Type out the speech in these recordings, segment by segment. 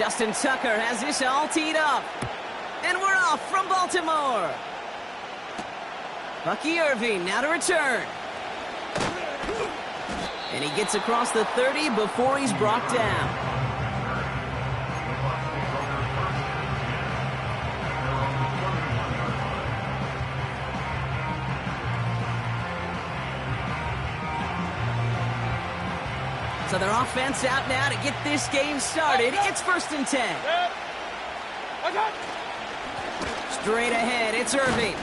Justin Tucker has this all teed up. And we're off from Baltimore. Bucky Irving now to return. And he gets across the 30 before he's brought down. So their offense out now to get this game started. It's 1st and 10. Straight ahead, it's Irving.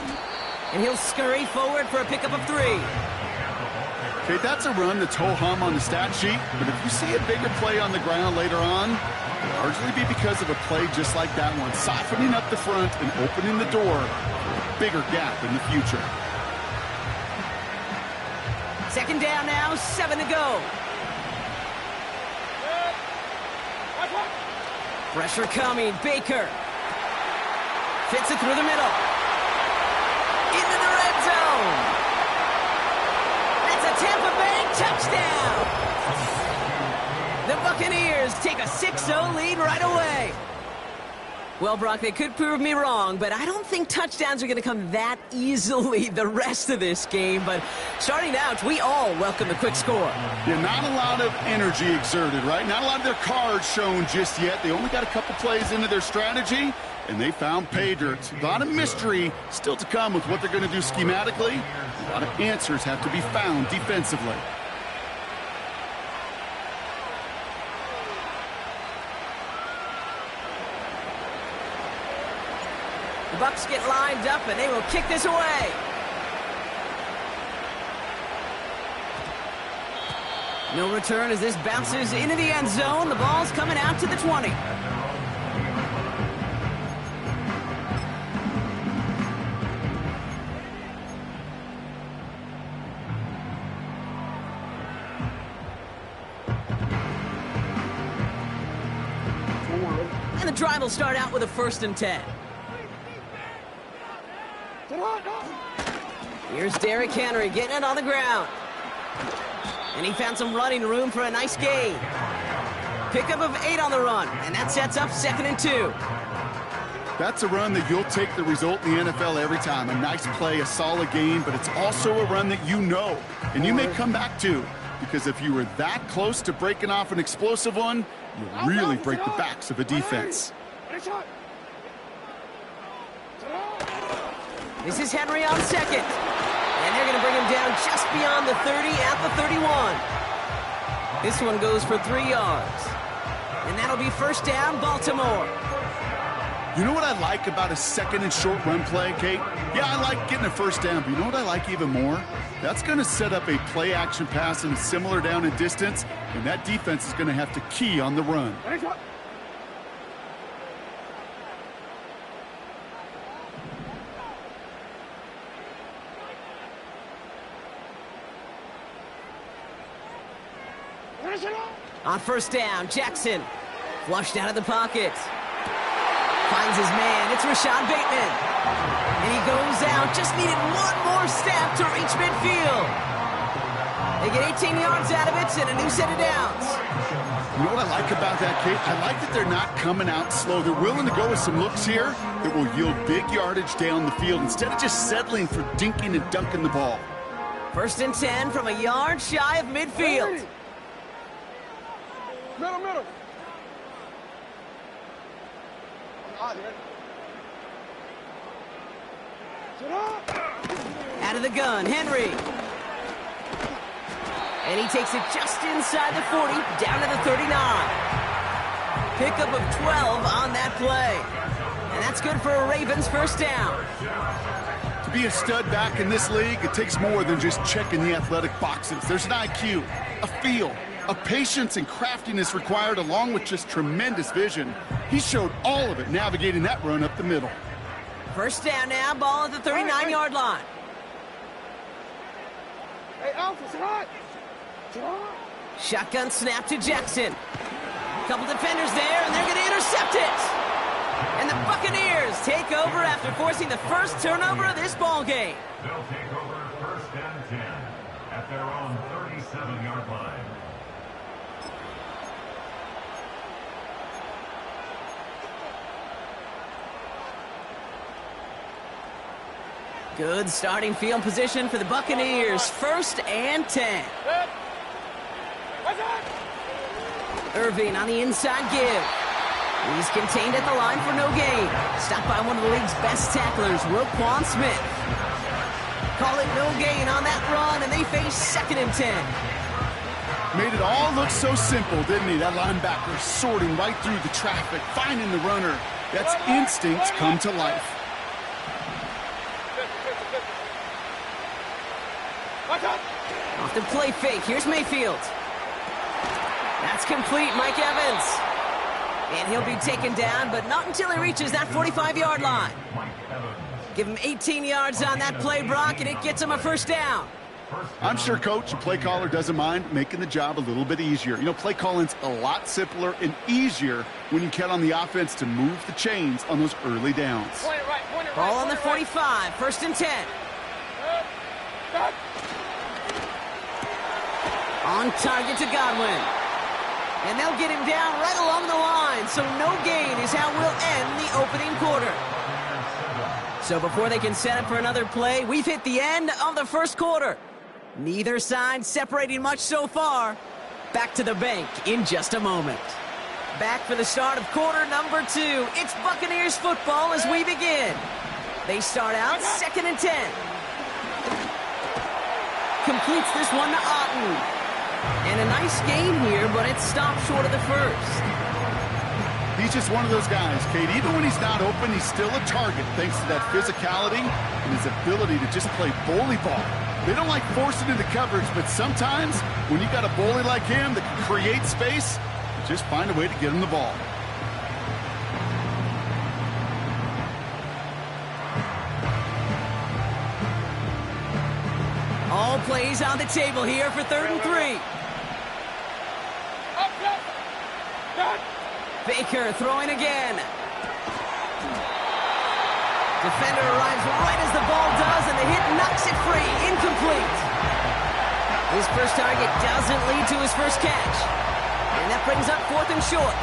And he'll scurry forward for a pickup of 3. Okay, that's a run that's ho-hum on the stat sheet, but if you see a bigger play on the ground later on, it'll largely be because of a play just like that one, softening up the front and opening the door for a bigger gap in the future. 2nd down now, 7 to go. Pressure coming, Baker. Fits it through the middle. Into the red zone. That's a Tampa Bay touchdown. The Buccaneers take a 6-0 lead right away. Well, Brock, they could prove me wrong, but I don't think touchdowns are going to come that easily the rest of this game. But starting out, we all welcome the quick score. Yeah, not a lot of energy exerted, right? Not a lot of their cards shown just yet. They only got a couple plays into their strategy, and they found pay dirt. A lot of mystery still to come with what they're going to do schematically. A lot of answers have to be found defensively. The Bucs get lined up, and they will kick this away. No return as this bounces into the end zone. The ball's coming out to the 20. And the drive will start out with a 1st and 10. Here's Derrick Henry getting it on the ground. And he found some running room for a nice gain. Pickup of 8 on the run, and that sets up 2nd and 2. That's a run that you'll take the result in the NFL every time. A nice play, a solid game, but it's also a run that you know, and you may come back to, because if you were that close to breaking off an explosive one, you'll really break the backs of a defense. This is Henry on 2nd. And they're going to bring him down just beyond the 30 at the 31. This one goes for 3 yards. And that'll be 1st down, Baltimore. You know what I like about a 2nd and short run play, Kate? Yeah, I like getting a 1st down, but you know what I like even more? That's going to set up a play action pass in a similar down and distance, and that defense is going to have to key on the run. On 1st down, Jackson flushed out of the pocket. Finds his man. It's Rashad Bateman. And he goes out. Just needed one more step to reach midfield. They get 18 yards out of it and a new set of downs. You know what I like about that, Kate? I like that they're not coming out slow. They're willing to go with some looks here that will yield big yardage down the field instead of just settling for dinking and dunking the ball. 1st and 10 from a yard shy of midfield. Middle. Out of the gun, Henry. And he takes it just inside the 40, down to the 39. Pickup of 12 on that play. And that's good for a Ravens 1st down. To be a stud back in this league, it takes more than just checking the athletic boxes. There's an IQ, a feel, a patience and craftiness required, along with just tremendous vision. He showed all of it navigating that run up the middle. 1st down now, ball at the 39-yard line. Hey, Alpha's hot. Shotgun snap to Jackson. Couple defenders there, and they're going to intercept it. And the Buccaneers take over after forcing the first turnover of this ball game. They'll take over 1st and 10 at their own 37-yard line. Good starting field position for the Buccaneers. 1st and 10. Irving on the inside give. He's contained at the line for no gain. Stopped by one of the league's best tacklers, Roquan Smith. Call it no gain on that run, and they face 2nd and 10. Made it all look so simple, didn't he? That linebacker sorting right through the traffic, finding the runner. That's instinct come to life. Off the play fake. Here's Mayfield. That's complete, Mike Evans. And he'll be taken down, but not until he reaches that 45-yard line. Give him 18 yards on that play, Brock, and it gets him a 1st down. I'm sure coach and play caller doesn't mind making the job a little bit easier. You know, play calling's a lot simpler and easier when you count on the offense to move the chains on those early downs. Ball on the 45, 1st and 10. On target to Godwin. And they'll get him down right along the line, so no gain is how we'll end the opening quarter. So before they can set up for another play, we've hit the end of the 1st quarter. Neither side separating much so far. Back to the bank in just a moment. Back for the start of quarter number 2. It's Buccaneers football as we begin. They start out 2nd and 10. Completes this one to Otten. And a nice gain here, but it stopped short of the 1st. He's just one of those guys, Kate. Even when he's not open, he's still a target thanks to that physicality and his ability to just play bully ball. They don't like forcing into coverage, but sometimes when you got a bully like him that can create space, you just find a way to get him the ball. All plays on the table here for 3rd and 3. Baker throwing again. Defender arrives right as the ball does, and the hit knocks it free. Incomplete. His first target doesn't lead to his first catch. And that brings up 4th and short.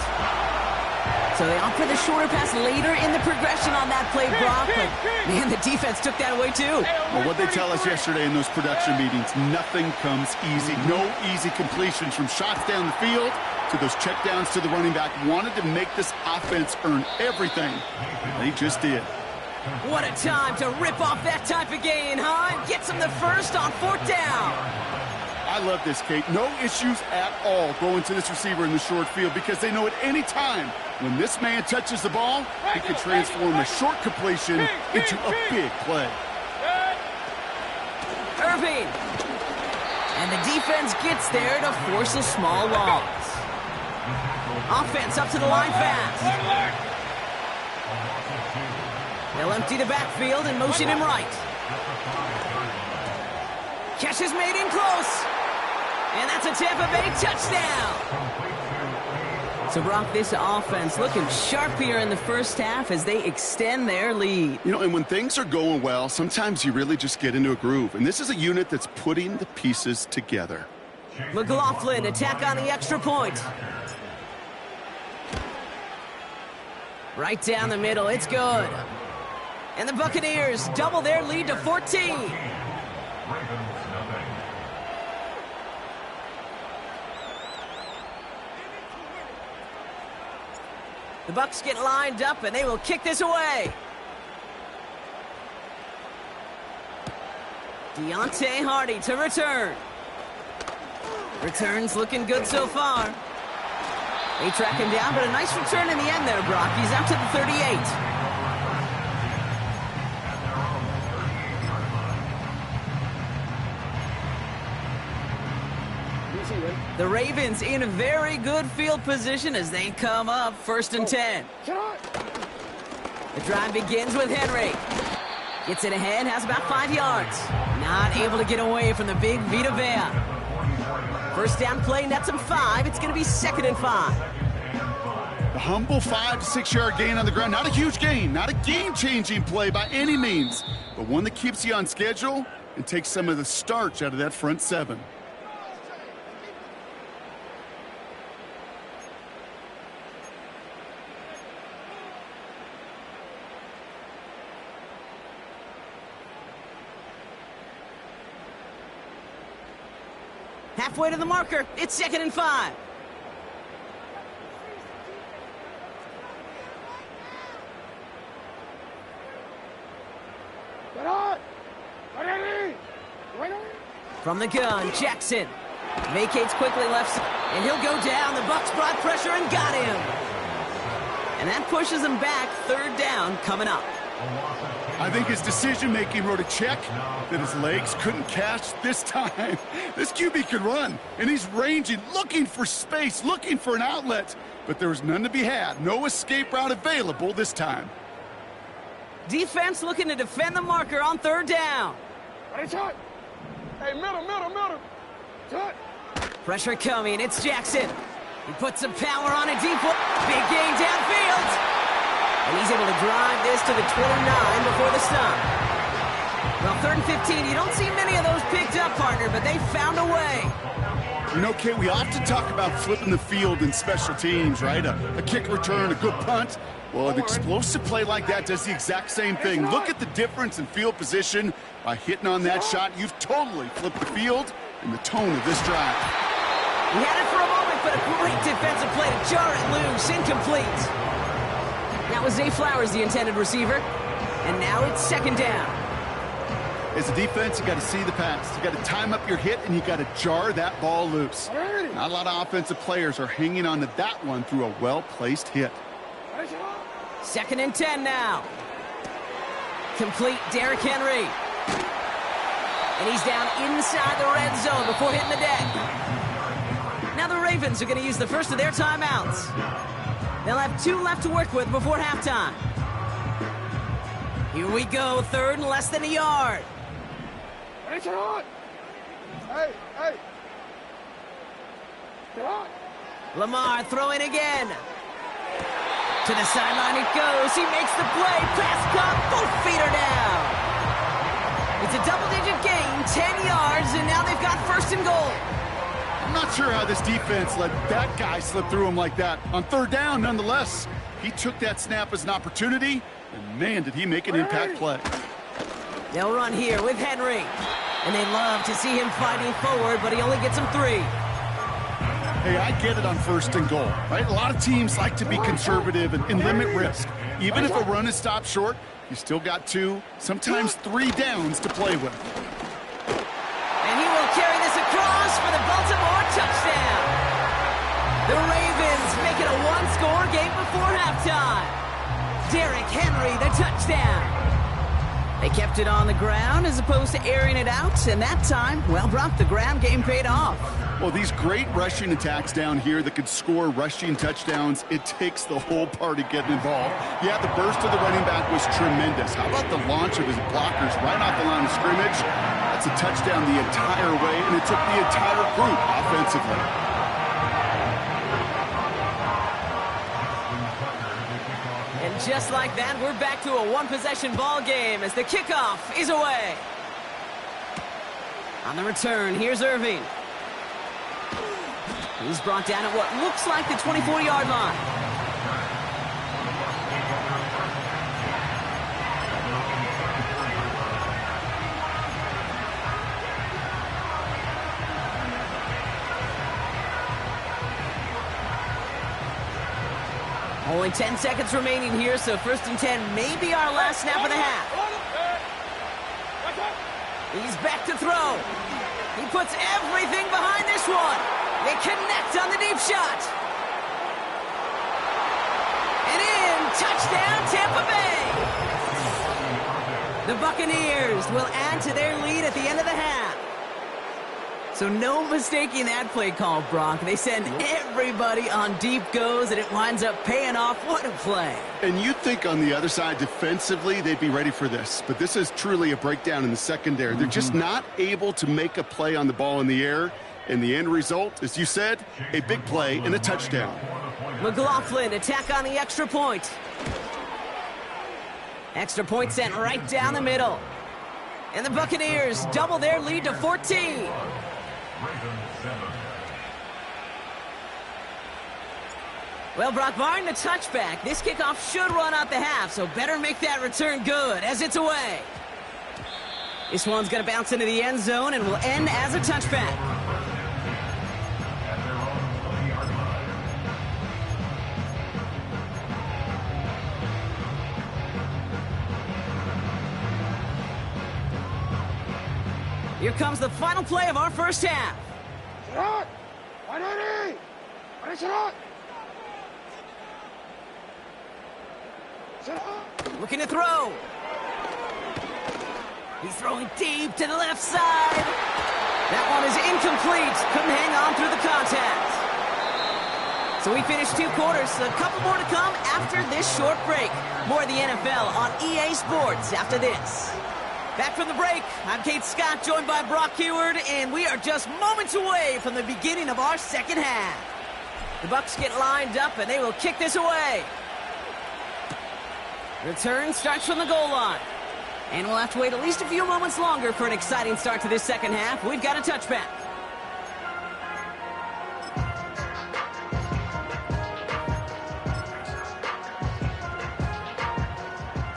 So they opt for the shorter pass later in the progression on that play, Brock. But, man, the defense took that away, too. Well, what they tell us yesterday in those production meetings, nothing comes easy. No easy completions from shots down the field to those checkdowns to the running back. Wanted to make this offense earn everything. They just did. What a time to rip off that type of gain, huh? Gets him the 1st on 4th down. I love this, Kate. No issues at all going to this receiver in the short field because they know at any time when this man touches the ball, he can transform a short completion into a big play. Irving. And the defense gets there to force a small loss. Offense up to the line fast. They'll empty the backfield and motion him right. Catch is made in close. And that's a Tampa Bay touchdown. So, Brock, this offense looking sharp here in the 1st half as they extend their lead. You know, and when things are going well, sometimes you really just get into a groove. And this is a unit that's putting the pieces together. McLaughlin, attack on the extra point. Right down the middle, it's good. And the Buccaneers double their lead to 14. The Bucs get lined up, and they will kick this away. Deontay Hardy to return. Returns looking good so far. They track him down, but a nice return in the end there, Brock. He's out to the 38. The Ravens in a very good field position as they come up 1st and 10. The drive begins with Henry. Gets it ahead, has about 5 yards. Not able to get away from the big Vita Vea. 1st down play, nets him 5. It's going to be 2nd and 5. The humble 5 to 6 yard gain on the ground. Not a huge gain, not a game-changing play by any means, but one that keeps you on schedule and takes some of the starch out of that front 7. Halfway to the marker. It's 2nd and 5. From the gun, Jackson vacates quickly left, and he'll go down. The Bucs brought pressure and got him. And that pushes him back. 3rd down coming up. I think his decision-making wrote a check that his legs couldn't catch this time. This QB can run, and he's ranging, looking for space, looking for an outlet. But there was none to be had. No escape route available this time. Defense looking to defend the marker on 3rd down. Hey, middle. Touch. Pressure coming. It's Jackson. He puts some power on it deep. Big gain downfield. And he's able to drive this to the 29 before the stop. Well, 3rd and 15, you don't see many of those picked up, partner, but they found a way. You know, Kate, we often talk about flipping the field in special teams, right? A kick return, a good punt. Well, an explosive play like that does the exact same thing. Look at the difference in field position. By hitting on that shot, you've totally flipped the field and the tone of this drive. He had it for a moment, but a great defensive play to jar it loose. Incomplete. That was Zay Flowers, the intended receiver. And now it's 2nd down. As a defense, you got to see the pass. You got to time up your hit, and you got to jar that ball loose. Not a lot of offensive players are hanging on to that one through a well-placed hit. 2nd and 10 now. Complete, Derrick Henry. And he's down inside the red zone before hitting the deck. Now the Ravens are going to use the first of their timeouts. They'll have 2 left to work with before halftime. Here we go, 3rd and less than a yard. Hey. Lamar throwing again. To the sideline it goes. He makes the play. Pass caught. Both feet are down. It's a double-digit gain, 10 yards, and now they've got 1st and goal. I'm not sure how this defense let that guy slip through him like that. On 3rd down, nonetheless, he took that snap as an opportunity, and man, did he make an impact play. They'll run here with Henry, and they love to see him fighting forward, but he only gets them 3. Hey, I get it on 1st and goal, right? A lot of teams like to be conservative and limit risk. Even if a run is stopped short, you still got 2, sometimes 3 downs to play with. And he will carry this across for the Baltimore touchdown. The Ravens make it a 1-score game before halftime. Derrick Henry, the touchdown. They kept it on the ground as opposed to airing it out, and that time, well, Brock, the ground game paid off. Well, these great rushing attacks down here that could score rushing touchdowns, it takes the whole party getting involved. Yeah, the burst of the running back was tremendous. How about the launch of his blockers right off the line of scrimmage? That's a touchdown the entire way, and it took the entire group offensively. And just like that, we're back to a 1-possession ball game as the kickoff is away. On the return, here's Irving. He's brought down at what looks like the 24-yard line. Only 10 seconds remaining here, so 1st and 10 may be our last snap of the half. He's back to throw. He puts everything behind this one. They connect on the deep shot. And in, touchdown, Tampa Bay. The Buccaneers will add to their lead at the end of the half. So no mistaking that play call, Brock. They send everybody on deep goes, and it winds up paying off. What a play. And you'd think on the other side, defensively, they'd be ready for this. But this is truly a breakdown in the secondary. They're just not able to make a play on the ball in the air. And the end result, as you said, a big play and a touchdown. McLaughlin, attack on the extra point. Extra point sent right down the middle. And the Buccaneers double their lead to 14. Well, Brock, barring the touchback, this kickoff should run out the half, so better make that return good as it's away. This one's going to bounce into the end zone and will end as a touchback. Here comes the final play of our first half. Looking to throw. He's throwing deep to the left side. That one is incomplete. Couldn't hang on through the contact. So we finished 2 quarters. A couple more to come after this short break. More of the NFL on EA Sports after this. Back from the break, I'm Kate Scott, joined by Brock Heward, and we are just moments away from the beginning of our second half. The Bucs get lined up, and they will kick this away. Return starts from the goal line. And we'll have to wait at least a few moments longer for an exciting start to this second half. We've got a touchback.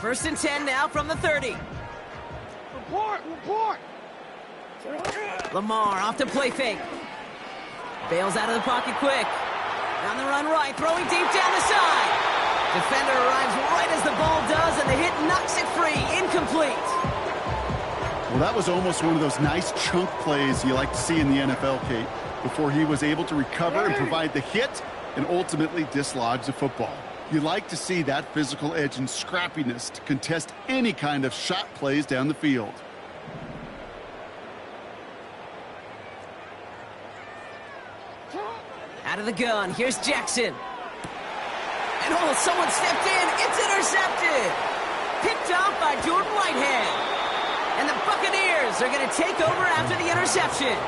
First and 10 now from the 30. Report! Lamar off to play fake. Bails out of the pocket quick. On the run right, throwing deep down the side. Defender arrives right as the ball does, and the hit knocks it free. Incomplete. Well, that was almost one of those nice chunk plays you like to see in the NFL, Kate, before he was able to recover and provide the hit and ultimately dislodge the football. You like to see that physical edge and scrappiness to contest any kind of shot plays down the field. Out of the gun, here's Jackson. And oh, someone stepped in. It's intercepted. Picked off by Jordan Whitehead. And the Buccaneers are going to take over after the interception.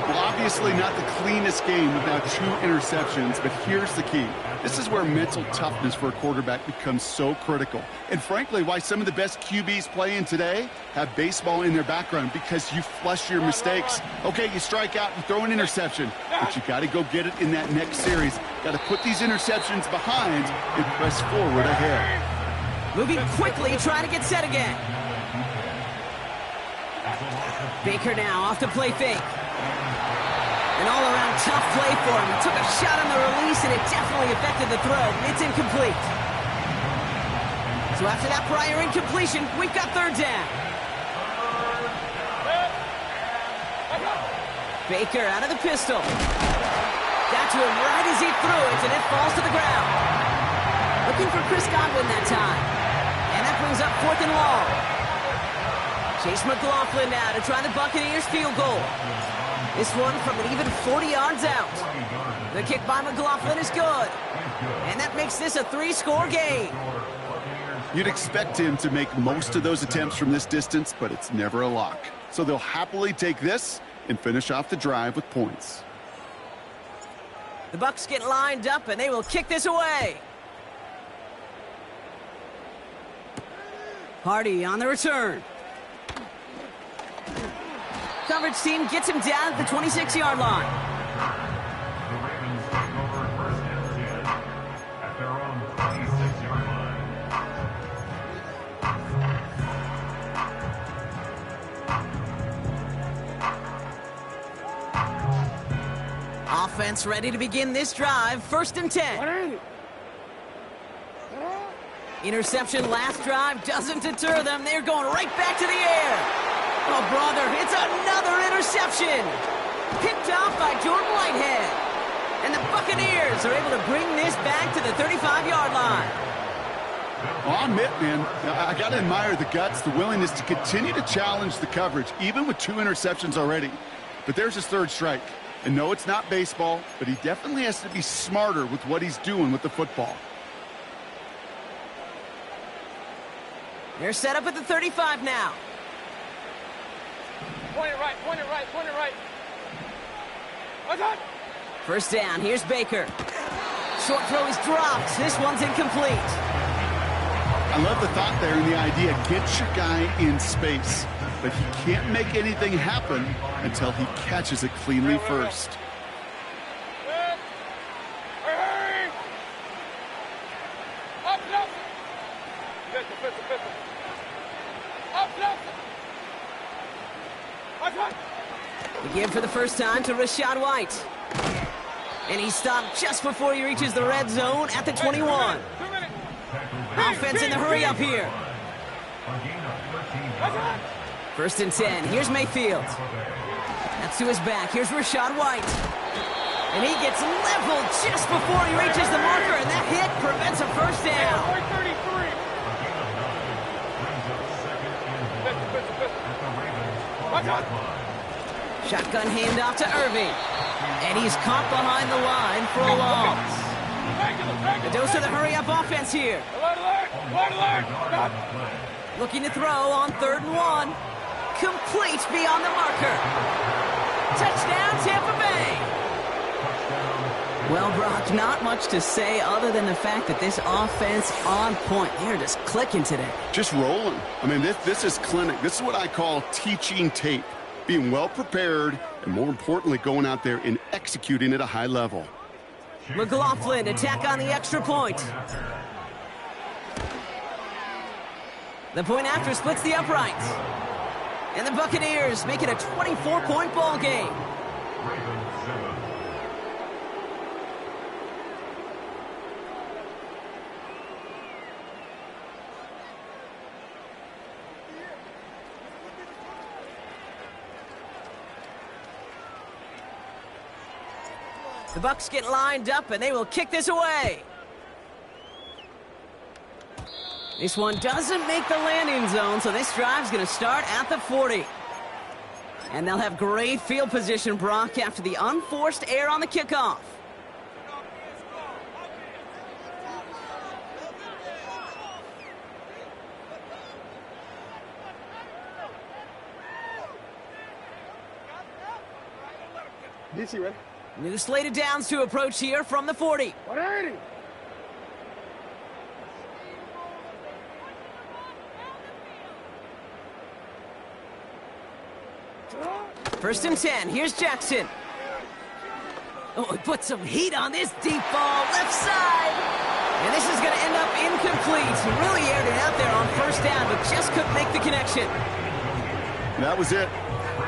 Well, obviously not the cleanest game without 2 interceptions, but here's the key. This is where mental toughness for a quarterback becomes so critical. And frankly, why some of the best QBs playing today have baseball in their background, because you flush your mistakes. Okay, you strike out and throw an interception, but you got to go get it in that next series. Got to put these interceptions behind and press forward ahead. Moving quickly, trying to get set again. Baker now off to play fake. An all-around tough play for him. He took a shot on the release, and it definitely affected the throw. It's incomplete. So after that prior incompletion, we've got third down. Baker out of the pistol. Got to him right as he threw it, and it falls to the ground. Looking for Chris Godwin that time. And that brings up 4th and long. Chase McLaughlin now to try the Buccaneers field goal. This one from an even 40 yards out. The kick by McLaughlin is good. And that makes this a 3-score game. You'd expect him to make most of those attempts from this distance, but it's never a lock. So they'll happily take this and finish off the drive with points. The Bucs get lined up, and they will kick this away. Hardy on the return. Coverage team gets him down at the 26-yard line. The Ravens take over first and 10 at their own 26-yard line. Offense ready to begin this drive. 1st and 10. Interception last drive doesn't deter them. They're going right back to the air. Oh, brother, it's another interception. Picked off by Jordan Whitehead. And the Buccaneers are able to bring this back to the 35-yard line. Well, I'll admit, man, I got to admire the guts, the willingness to continue to challenge the coverage, even with 2 interceptions already. But there's his 3rd strike. And no, it's not baseball, but he definitely has to be smarter with what he's doing with the football. They're set up at the 35 now. Point it right. First down, here's Baker. Short throw is dropped. This one's incomplete. I love the thought there and the idea. Get your guy in space. But he can't make anything happen until he catches it cleanly first. Hey! Up, Nelson! Pistol. Up, Nelson! We give for the first time to Rachaad White. And he's stopped just before he reaches the red zone at the 21. Offense in the hurry up here. First and 10. Here's Mayfield. That's to his back. Here's Rachaad White. And he gets leveled just before he reaches the marker, and that hit prevents a first down. Shotgun handoff to Irving. And he's caught behind the line for a loss. A dose of the hurry-up offense here. Looking to throw on 3rd and 1. Complete beyond the marker. Touchdown, Tampa Bay. Well, Brock, not much to say other than the fact that this offense on point. They're just clicking today. Just rolling. I mean, this is clinic. This is what I call teaching tape. Being well prepared, and more importantly, going out there and executing at a high level. McLaughlin, attack on the extra point. The point after splits the uprights. And the Buccaneers make it a 24-point ball game. The Bucs get lined up, and they will kick this away. This one doesn't make the landing zone, so this drive's going to start at the 40. And they'll have great field position, Brock, after the unforced error on the kickoff. DC ready? New slate of downs to approach here from the 40. 180. First and 10. Here's Jackson. Oh, he put some heat on this deep ball left side. And this is going to end up incomplete. He really aired it out there on first down, but just couldn't make the connection. That was it.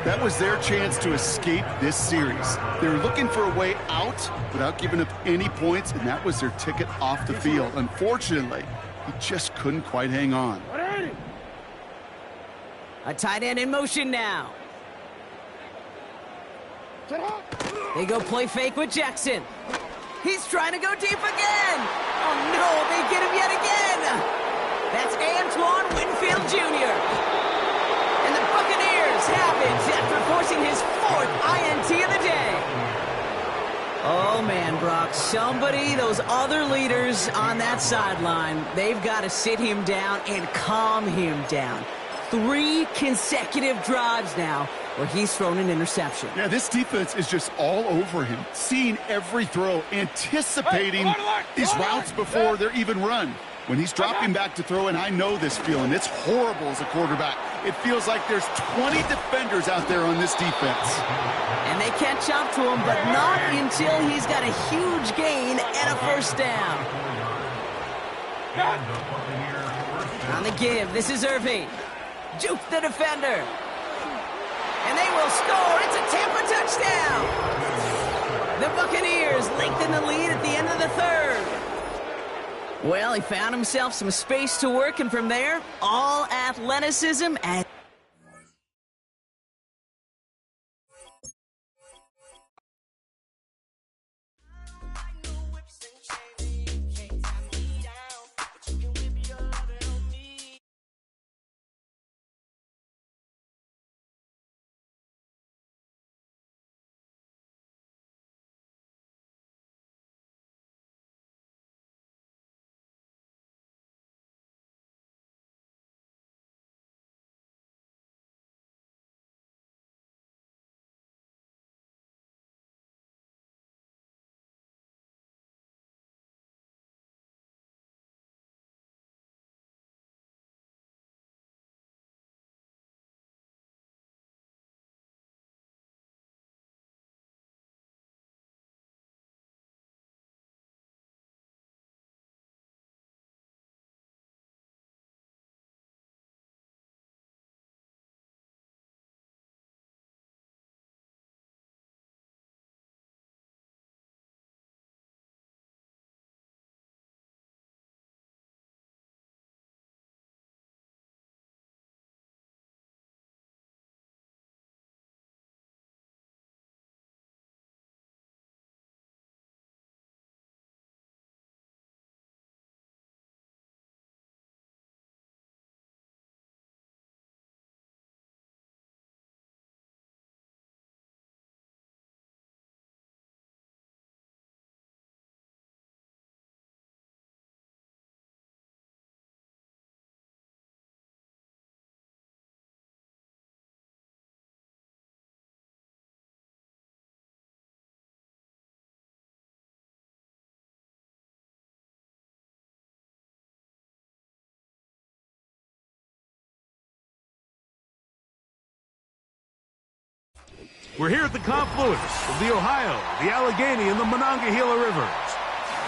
That was their chance to escape this series. They were looking for a way out without giving up any points, and that was their ticket off the field. Unfortunately, he just couldn't quite hang on. 180. A tight end in motion now. They go play fake with Jackson. He's trying to go deep again. Oh, no, they get him yet again. That's Antoine Winfield Jr. And the Buccaneers have it after forcing his 4th INT of the day. Oh, man, Brock, those other leaders on that sideline, they've got to sit him down and calm him down. 3 consecutive drives now where he's thrown an interception. Yeah, this defense is just all over him, seeing every throw, anticipating these routes before they're even run. When he's dropping back to throw, and I know this feeling, it's horrible as a quarterback. It feels like there's 20 defenders out there on this defense. And they catch up to him, but not until he's got a huge gain and a first down. On the give, this is Irving. Juke the defender. And they will score. It's a Tampa touchdown. The Buccaneers lengthen the lead at the end of the 3rd. Well, he found himself some space to work, and from there, all athleticism and We're here at the confluence of the Ohio, the Allegheny, and the Monongahela Rivers,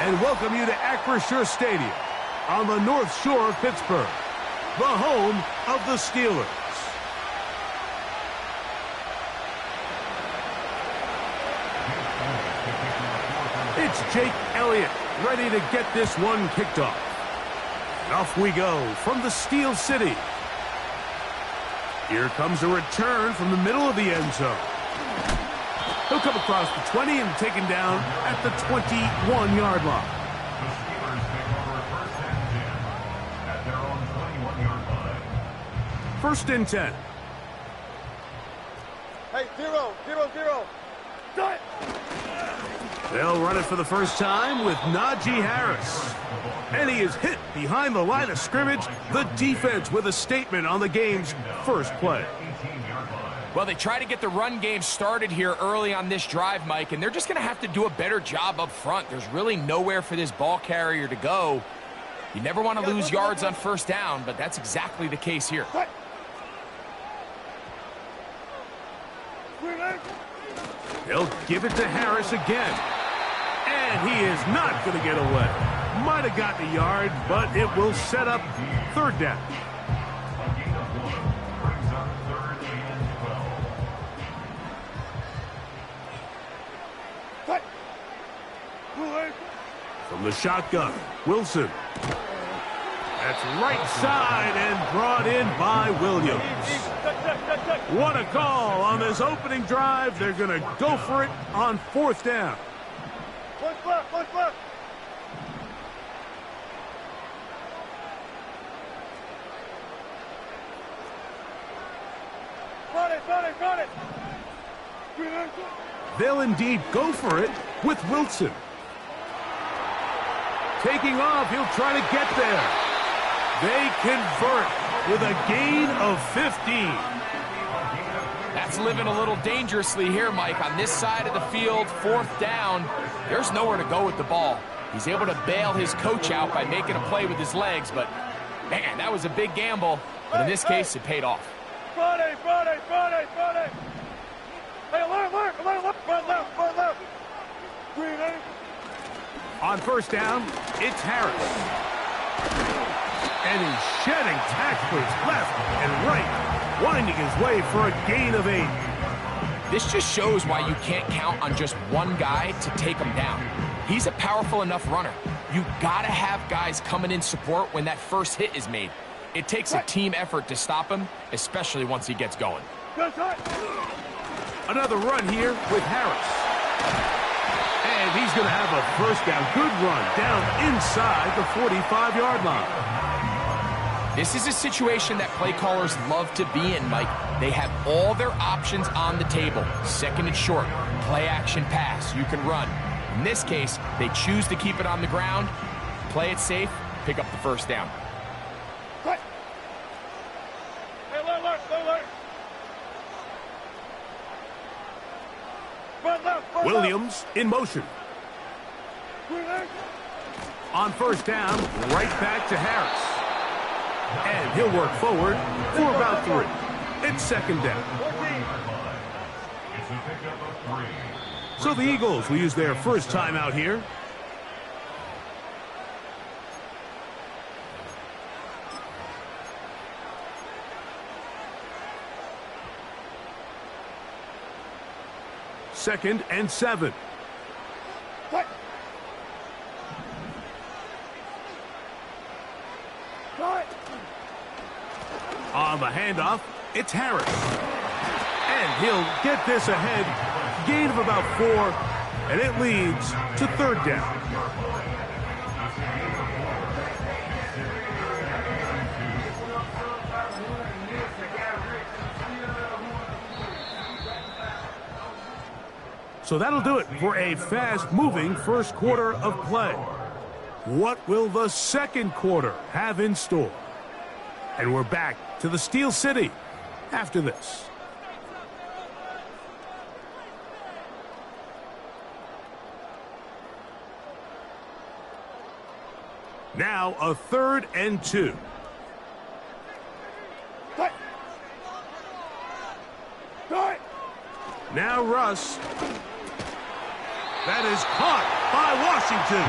and welcome you to Acrisure Stadium on the North Shore of Pittsburgh, the home of the Steelers. It's Jake Elliott ready to get this one kicked off. And off we go from the Steel City. Here comes a return from the middle of the end zone. He'll come across the 20 and taken down at the 21-yard line. The Steelers take over first and 10 at their own 21-yard line. First and 10. Hey, 0-0-0. Do it. They'll run it for the first time with Najee Harris. And he is hit behind the line of scrimmage. The defense with a statement on the game's first play. Well, they try to get the run game started here early on this drive, Mike, and they're just going to have to do a better job up front. There's really nowhere for this ball carrier to go. You never want to lose yards on first down, but that's exactly the case here. They'll give it to Harris again. And he is not going to get away. Might have gotten a yard, but it will set up third down. From the shotgun, Wilson. That's right side and brought in by Williams. What a call on this opening drive. They're going to go for it on fourth down. One left. Got it. They'll indeed go for it with Wilson. Taking off, he'll try to get there. They convert with a gain of 15. That's living a little dangerously here, Mike. On this side of the field, fourth down, there's nowhere to go with the ball. He's able to bail his coach out by making a play with his legs, but, man, that was a big gamble. But in this case, it paid off. Friday. Hey, left. Green, eh? On first down, it's Harris. And he's shedding tacklers left and right, winding his way for a gain of 8. This just shows why you can't count on just one guy to take him down. He's a powerful enough runner. You gotta have guys coming in support when that first hit is made. It takes a team effort to stop him, especially once he gets going. Another run here with Harris. And he's going to have a first down. Good run down inside the 45-yard line. This is a situation that play callers love to be in, Mike. They have all their options on the table. Second and short, play action pass, you can run. In this case, they choose to keep it on the ground, play it safe, pick up the first down. Williams in motion. On first down, right back to Harris. And he'll work forward for about 3. It's second down. So the Eagles will use their first timeout here. Second and 7. On the handoff, it's Harris. And he'll get this ahead. Gain of about 4, and it leads to third down. So that'll do it for a fast-moving first quarter of play. What will the second quarter have in store? And we're back to the Steel City after this. Now a 3rd and 2. Now Russ. That is caught by Washington.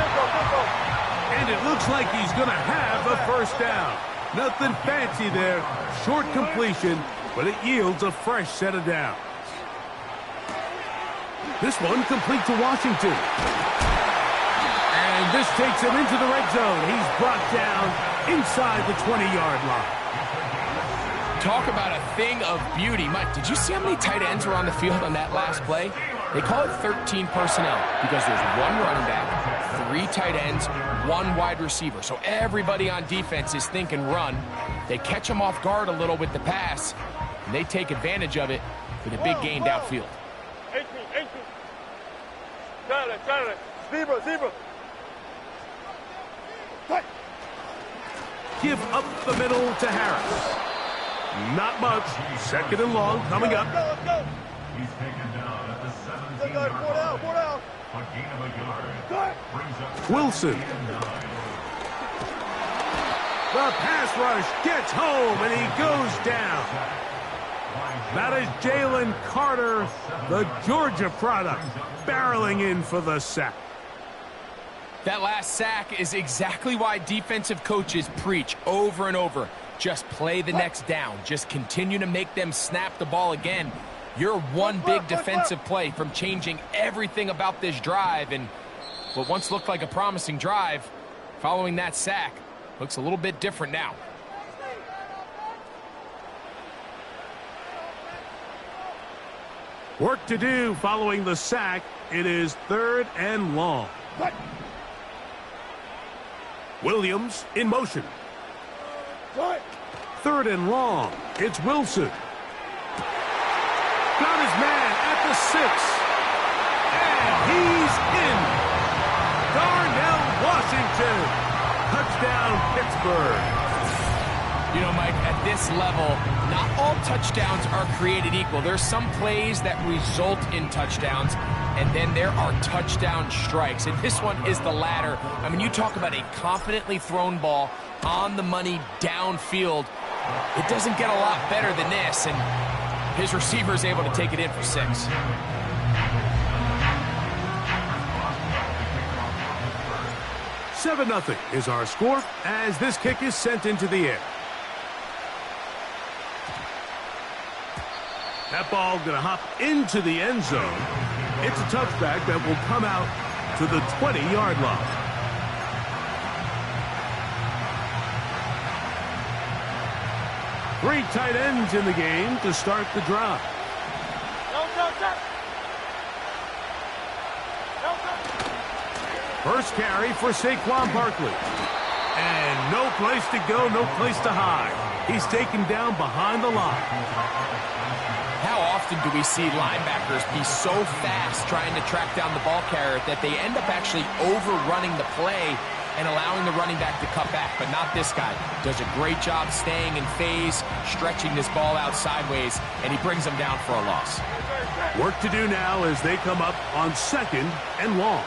And it looks like he's going to have a first down. Nothing fancy there. Short completion, but it yields a fresh set of downs. This one complete to Washington. And this takes him into the red zone. He's brought down inside the 20-yard line. Talk about a thing of beauty. Mike, did you see how many tight ends were on the field on that last play? They call it 13 personnel because there's one running back, 3 tight ends, 1 wide receiver. So everybody on defense is thinking run. They catch them off guard a little with the pass, and they take advantage of it for the big gain downfield. 18. Got it. Zebra. Cut. Give up the middle to Harris. Not much. Second and long coming up. Let's go. He's taken down at the 17 Go, 4 down. A gain of a yard. Cut. Brings up Wilson. The pass rush gets home, and he goes down. That is Jalen Carter, the Georgia product, barreling in for the sack. That last sack is exactly why defensive coaches preach over and over. Just play the next down. Just continue to make them snap the ball again. You're one big defensive play from changing everything about this drive, and what once looked like a promising drive, following that sack, looks a little bit different now. Work to do following the sack. It is 3rd and long. Williams in motion. 3rd and long. It's Wilson. Got his man at the 6. And he's in. Darnell Washington. Touchdown, Pittsburgh. You know, Mike, at this level, not all touchdowns are created equal. There's some plays that result in touchdowns, and then there are touchdown strikes. And this one is the latter. I mean, you talk about a confidently thrown ball on the money downfield. It doesn't get a lot better than this, and his receiver is able to take it in for 6. $7-0 is our score as this kick is sent into the air. That ball going to hop into the end zone. It's a touchback that will come out to the 20-yard line. Three tight ends in the game to start the drive. First carry for Saquon Barkley. And no place to go, no place to hide. He's taken down behind the line. How often do we see linebackers be so fast trying to track down the ball carrier that they end up actually overrunning the play and allowing the running back to cut back? But not this guy. Does a great job staying in phase, stretching this ball out sideways, and he brings them down for a loss. Work to do now as they come up on 2nd and long.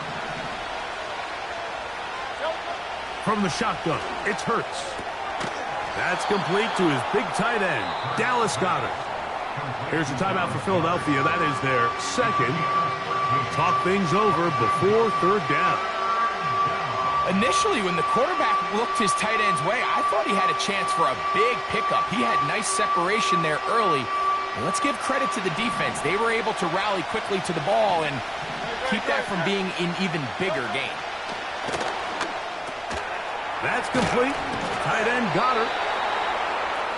From the shotgun, it's Hurts. That's complete to his big tight end, Dallas Goedert. Here's a timeout for Philadelphia. That is their 2nd. Talk things over before 3rd down. Initially, when the quarterback looked his tight end's way, I thought he had a chance for a big pickup. He had nice separation there early. And let's give credit to the defense. They were able to rally quickly to the ball and keep that from being an even bigger game. That's complete. Tight end Goddard.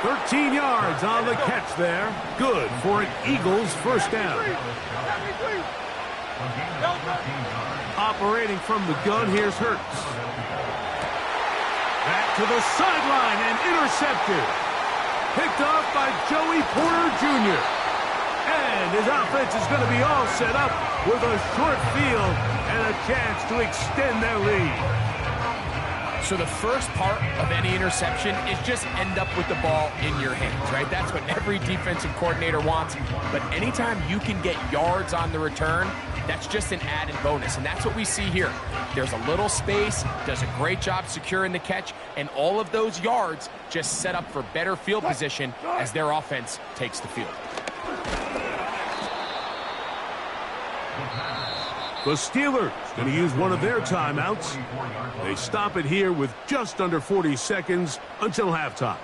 13 yards on the catch there. Good for an Eagles first down. Operating from the gun, here's Hurts. Back to the sideline and intercepted. Picked off by Joey Porter Jr. And his offense is going to be all set up with a short field and a chance to extend their lead. So the first part of any interception is just end up with the ball in your hands, right? That's what every defensive coordinator wants. But anytime you can get yards on the return, that's just an added bonus. And that's what we see here. There's a little space, does a great job securing the catch, and all of those yards just set up for better field position as their offense takes the field. The Steelers going to use one of their timeouts. They stop it here with just under 40 seconds until halftime.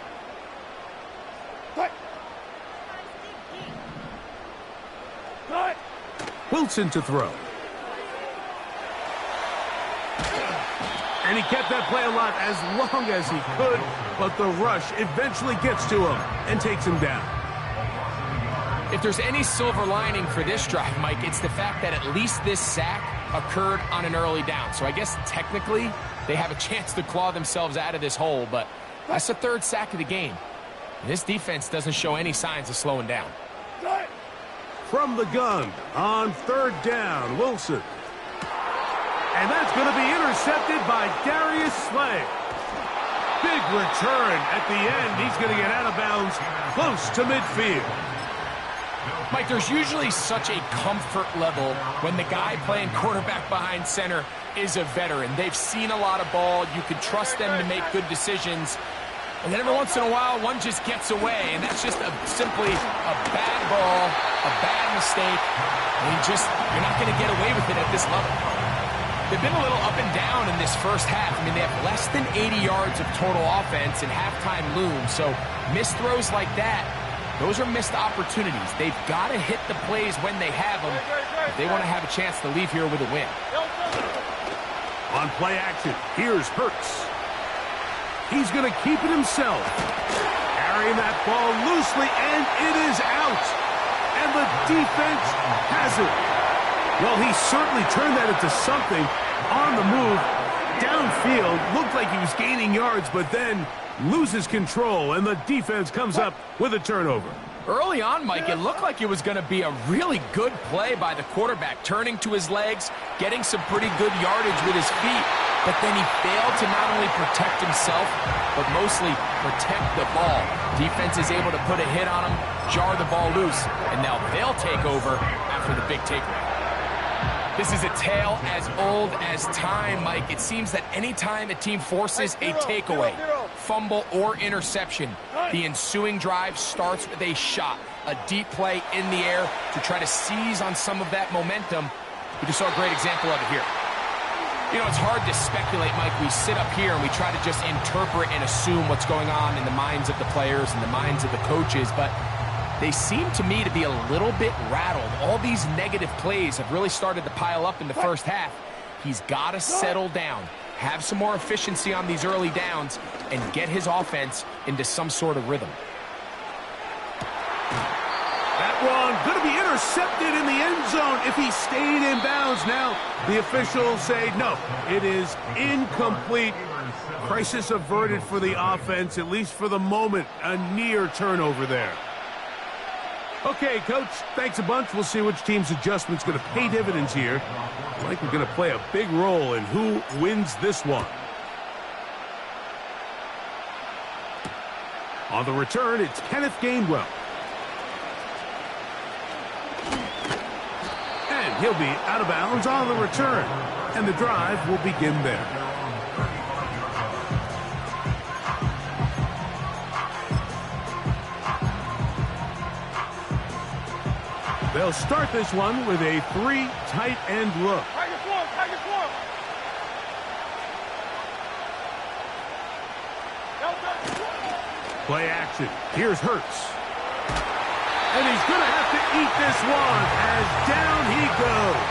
Wilson to throw. And he kept that play alive as long as he could, but the rush eventually gets to him and takes him down. If there's any silver lining for this drive, Mike, it's the fact that at least this sack occurred on an early down. So I guess technically they have a chance to claw themselves out of this hole, but that's the third sack of the game. This defense doesn't show any signs of slowing down. From the gun on third down, Wilson. And that's going to be intercepted by Darius Slay. Big return at the end. He's going to get out of bounds close to midfield. Mike, there's usually such a comfort level when the guy playing quarterback behind center is a veteran. They've seen a lot of ball. You can trust them to make good decisions. And then every once in a while, one just gets away, and that's just simply a bad ball, a bad mistake. And you're not going to get away with it at this level. They've been a little up and down in this first half. I mean, they have less than 80 yards of total offense and halftime looms. So missed throws like that, those are missed opportunities. They've got to hit the plays when they have them if they want to have a chance to leave here with a win. On play action, here's Hurts. He's going to keep it himself. Carrying that ball loosely, and it is out. And the defense has it. Well, he certainly turned that into something on the move. Downfield, looked like he was gaining yards, but then loses control, and the defense comes up with a turnover. Early on, Mike, it looked like it was going to be a really good play by the quarterback, turning to his legs, getting some pretty good yardage with his feet, but then he failed to not only protect himself, but mostly protect the ball. Defense is able to put a hit on him, jar the ball loose, and now they'll take over after the big takeaway. This is a tale as old as time, Mike. It seems that anytime a team forces a takeaway, fumble, or interception, the ensuing drive starts with a shot, a deep play in the air to try to seize on some of that momentum. We just saw a great example of it here. You know, it's hard to speculate, Mike. We sit up here and we try to just interpret and assume what's going on in the minds of the players and the minds of the coaches, but they seem to me to be a little bit rattled. All these negative plays have really started to pile up in the first half. He's got to settle down, have some more efficiency on these early downs, and get his offense into some sort of rhythm. That one going to be intercepted in the end zone if he stayed in bounds. Now the officials say no, it is incomplete. Crisis averted for the offense, at least for the moment. A near turnover there. Okay, Coach, thanks a bunch. We'll see which team's adjustment's going to pay dividends here. I think we're going to play a big role in who wins this one. On the return, it's Kenneth Gainwell. And he'll be out of bounds on the return. And the drive will begin there. They'll start this one with a 3 tight end look. Play action. Here's Hurts. And he's going to have to eat this one as down he goes.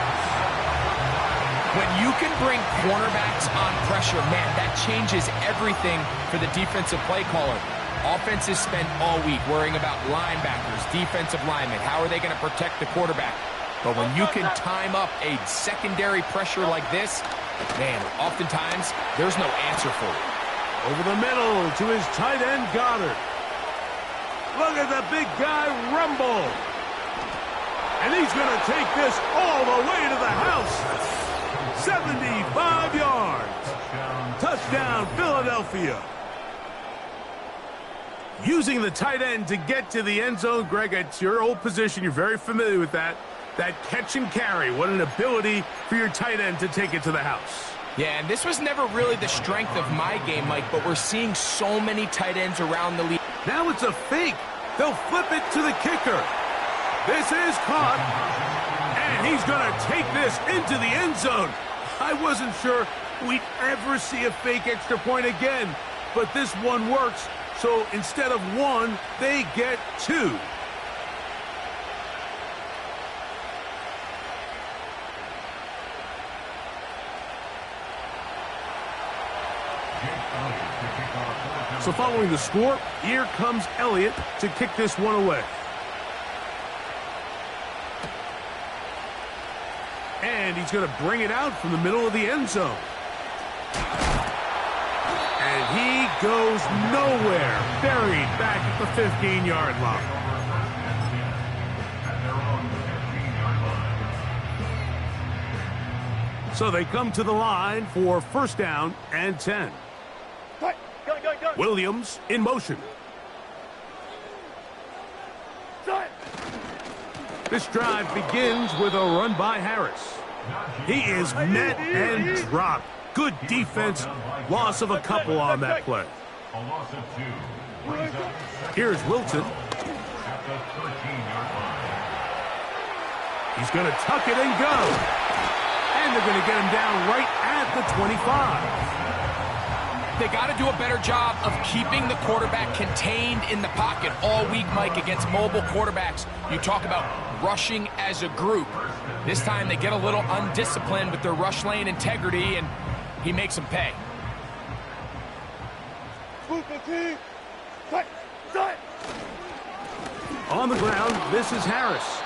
When you can bring cornerbacks on pressure, man, that changes everything for the defensive play caller. Offenses spend all week worrying about linebackers, defensive linemen. How are they going to protect the quarterback? But when you can time up a secondary pressure like this, man, oftentimes there's no answer for it. Over the middle to his tight end, Goddard. Look at the big guy rumble. And he's going to take this all the way to the house. 75 yards. Touchdown, Philadelphia. Using the tight end to get to the end zone. Greg, it's your old position. You're very familiar with that. That catch and carry. What an ability for your tight end to take it to the house. Yeah, and this was never really the strength of my game, Mike, but we're seeing so many tight ends around the league. Now it's a fake. They'll flip it to the kicker. This is caught. And he's going to take this into the end zone. I wasn't sure we'd ever see a fake extra point again, but this one works. So instead of 1, they get 2. So following the score, here comes Elliott to kick this one away. And he's going to bring it out from the middle of the end zone. And he goes nowhere. Buried back at the 15-yard line. So they come to the line for first down and 10. Williams in motion. This drive begins with a run by Harris. He is met and dropped. Good defense. Loss of a couple on that play. Here's Wilson. He's going to tuck it and go. And they're going to get him down right at the 25. They got to do a better job of keeping the quarterback contained in the pocket all week, Mike, against mobile quarterbacks. You talk about rushing as a group. This time they get a little undisciplined with their rush lane integrity, and he makes them pay. On the ground, this is Harris.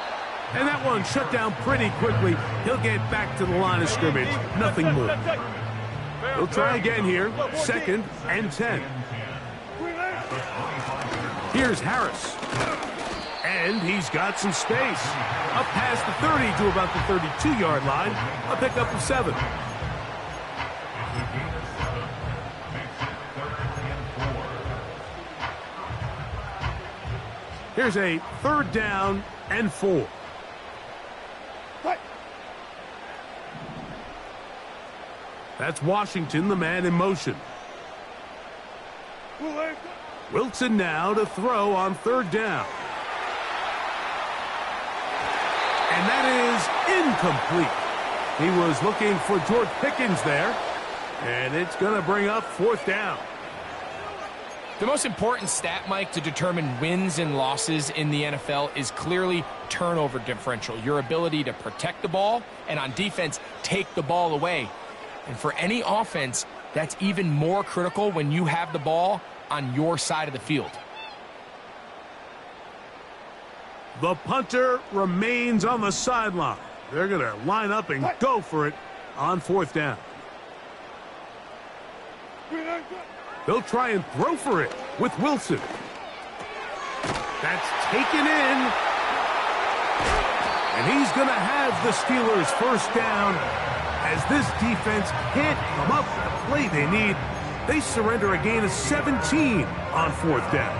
And that one shut down pretty quickly. He'll get back to the line of scrimmage. Nothing more. He'll try again here. 2nd and 10. Here's Harris. And he's got some space. Up past the 30 to about the 32-yard line. A pickup of 7. Here's a 3rd down and 4. That's Washington, the man in motion. Wilson now to throw on 3rd down. And that is incomplete. He was looking for George Pickens there. And it's going to bring up 4th down. The most important stat, Mike, to determine wins and losses in the NFL is clearly turnover differential. Your ability to protect the ball and on defense, take the ball away. And for any offense, that's even more critical when you have the ball on your side of the field. The punter remains on the sideline. They're going to line up and go for it on 4th down. They'll try and throw for it with Wilson. That's taken in. And he's going to have the Steelers first down. As this defense can't come up with the play they need, they surrender a gain of 17 on 4th down.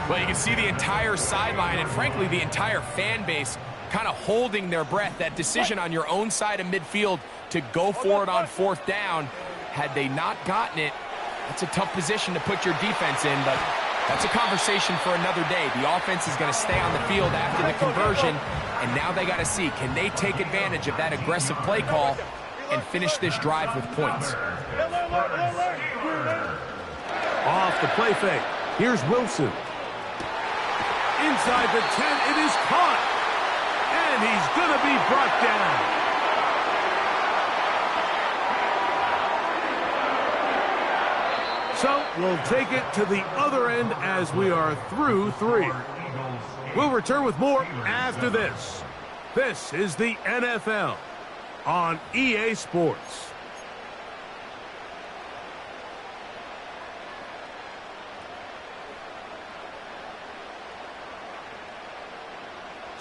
Well, you can see the entire sideline and, frankly, the entire fan base kind of holding their breath. That decision on your own side of midfield to go for it on 4th down, had they not gotten it, that's a tough position to put your defense in, but that's a conversation for another day. The offense is going to stay on the field after the conversion, and now they got to see, can they take advantage of that aggressive play call and finish this drive with points? Off the play fake. Here's Wilson. Inside the 10, it is caught. And he's going to be brought down. So we'll take it to the other end as we are through 3. We'll return with more after this. This is the NFL on EA Sports.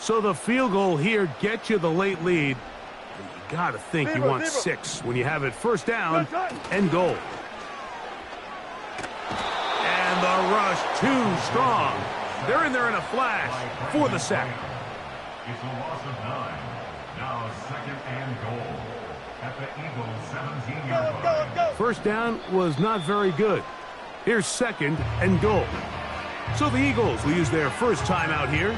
So the field goal here gets you the late lead. And you got to think you want 6 when you have it first down and goal. And the rush too strong. They're in there in a flash for the sack. It's a loss of 9. Now 2nd and goal at the Eagles' 17-yard line. First down was not very good. Here's 2nd and goal. So the Eagles will use their first time out here.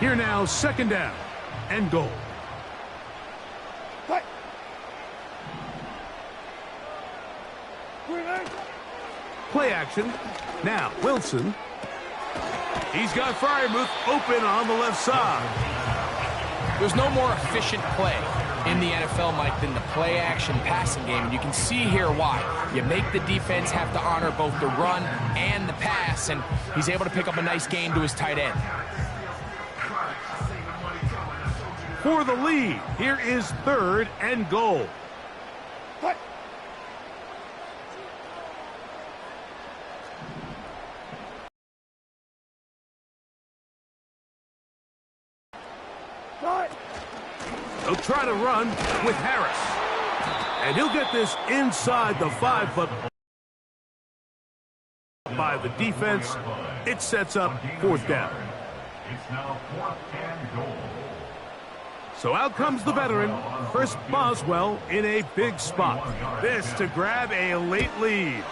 Here now, second down and goal. Play action. Now, Wilson. He's got Freiermuth open on the left side. There's no more efficient play in the NFL, Mike, than the play-action passing game. And you can see here why. You make the defense have to honor both the run and the pass, and he's able to pick up a nice gain to his tight end. For the lead, here is third and goal. He'll try to run with Harris. And he'll get this inside the 5, but by the defense, it sets up fourth down. It's now 4th and goal. So out comes the veteran, Chris Boswell, in a big spot. This to grab a late lead.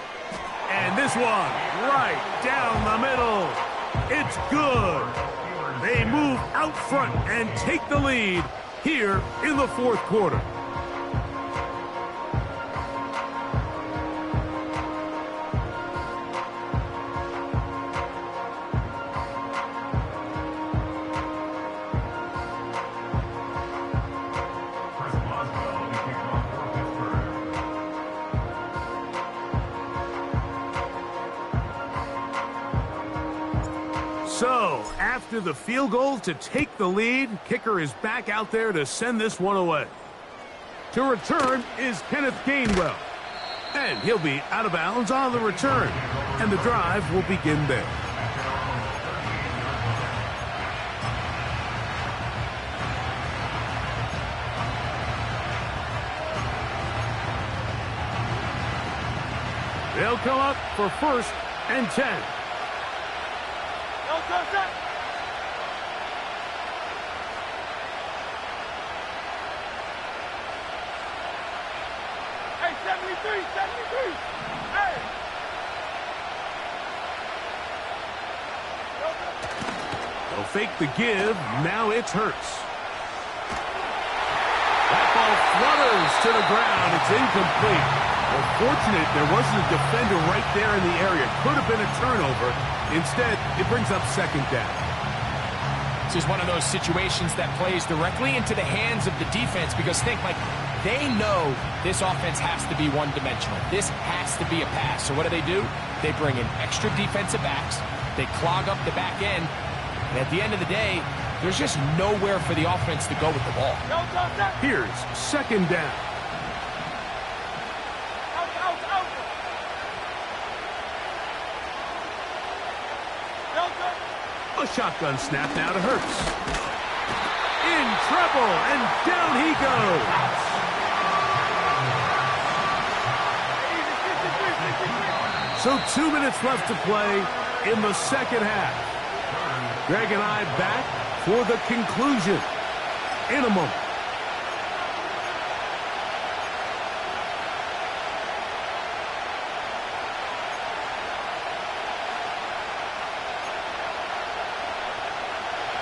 And this one right down the middle. It's good. They move out front and take the lead here in the fourth quarter. So, after the field goal to take the lead, kicker is back out there to send this one away. To return is Kenneth Gainwell. And he'll be out of bounds on the return. And the drive will begin there. They'll come up for 1st and 10. Hey, 73, 73. Hey. They'll fake the give. Now it's Hurts. That ball flutters to the ground. It's incomplete. Well, fortunate there wasn't a defender right there in the area. Could have been a turnover. Instead, it brings up second down. This is one of those situations that plays directly into the hands of the defense because think, like, they know this offense has to be one-dimensional. This has to be a pass. So what do? They bring in extra defensive backs. They clog up the back end. And at the end of the day, there's just nowhere for the offense to go with the ball. Here's second down. A shotgun snap now to Hurts. In trouble, and down he goes. So 2 minutes left to play in the second half. Greg and I back for the conclusion in a moment.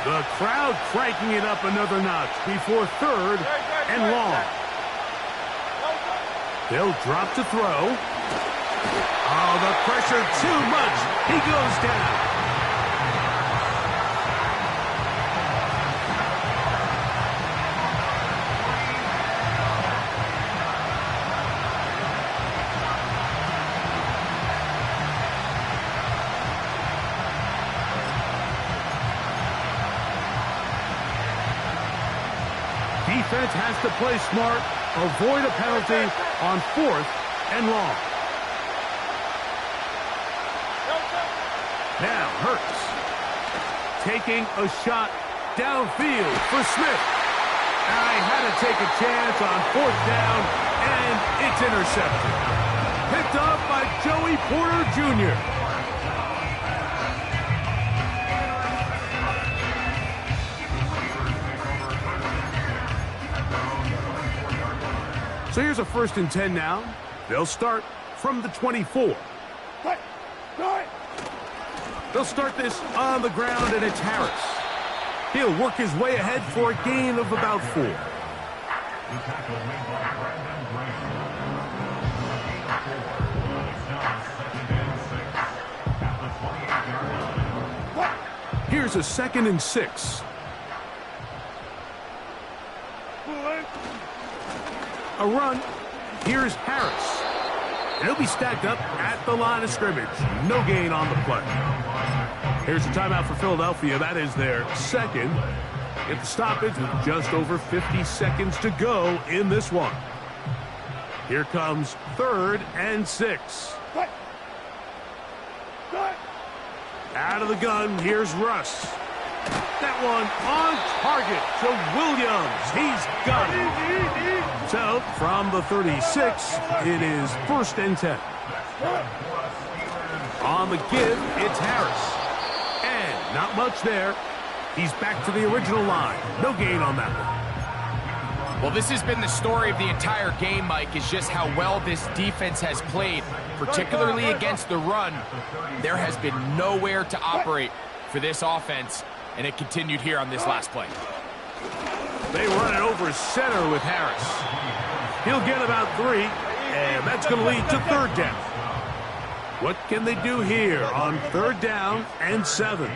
The crowd cranking it up another notch before 3rd and long. They'll drop to throw. Oh, the pressure too much. He goes down. Defense has to play smart, avoid a penalty on 4th and long. Now Hurts taking a shot downfield for Smith. I had to take a chance on 4th down, and it's intercepted. Picked up by Joey Porter Jr. So here's a 1st and 10 now. They'll start from the 24. They'll start this on the ground, and it's Harris. He'll work his way ahead for a gain of about 4. The tackle made by Brandon Graham. It's now 2nd and 6 at the 28-yard line. Here's a 2nd and 6. A run. Here's Harris. And he'll be stacked up at the line of scrimmage. No gain on the play. Here's a timeout for Philadelphia. That is their 2nd. Get the stoppage with just over 50 seconds to go in this one. Here comes 3rd and 6. Out of the gun, here's Russ. That one on target to Williams. He's got it. So, from the 36, it is 1st and 10. On the give, it's Harris. And not much there. He's back to the original line. No gain on that one. Well, this has been the story of the entire game, Mike, is just how well this defense has played, particularly against the run. There has been nowhere to operate for this offense, and it continued here on this last play. They run it over center with Harris. He'll get about 3, and that's going to lead to 3rd down. What can they do here on 3rd down and 7?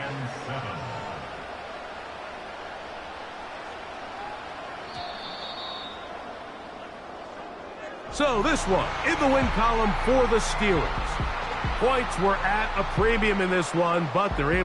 So this one in the win column for the Steelers. Points were at a premium in this one, but they're able.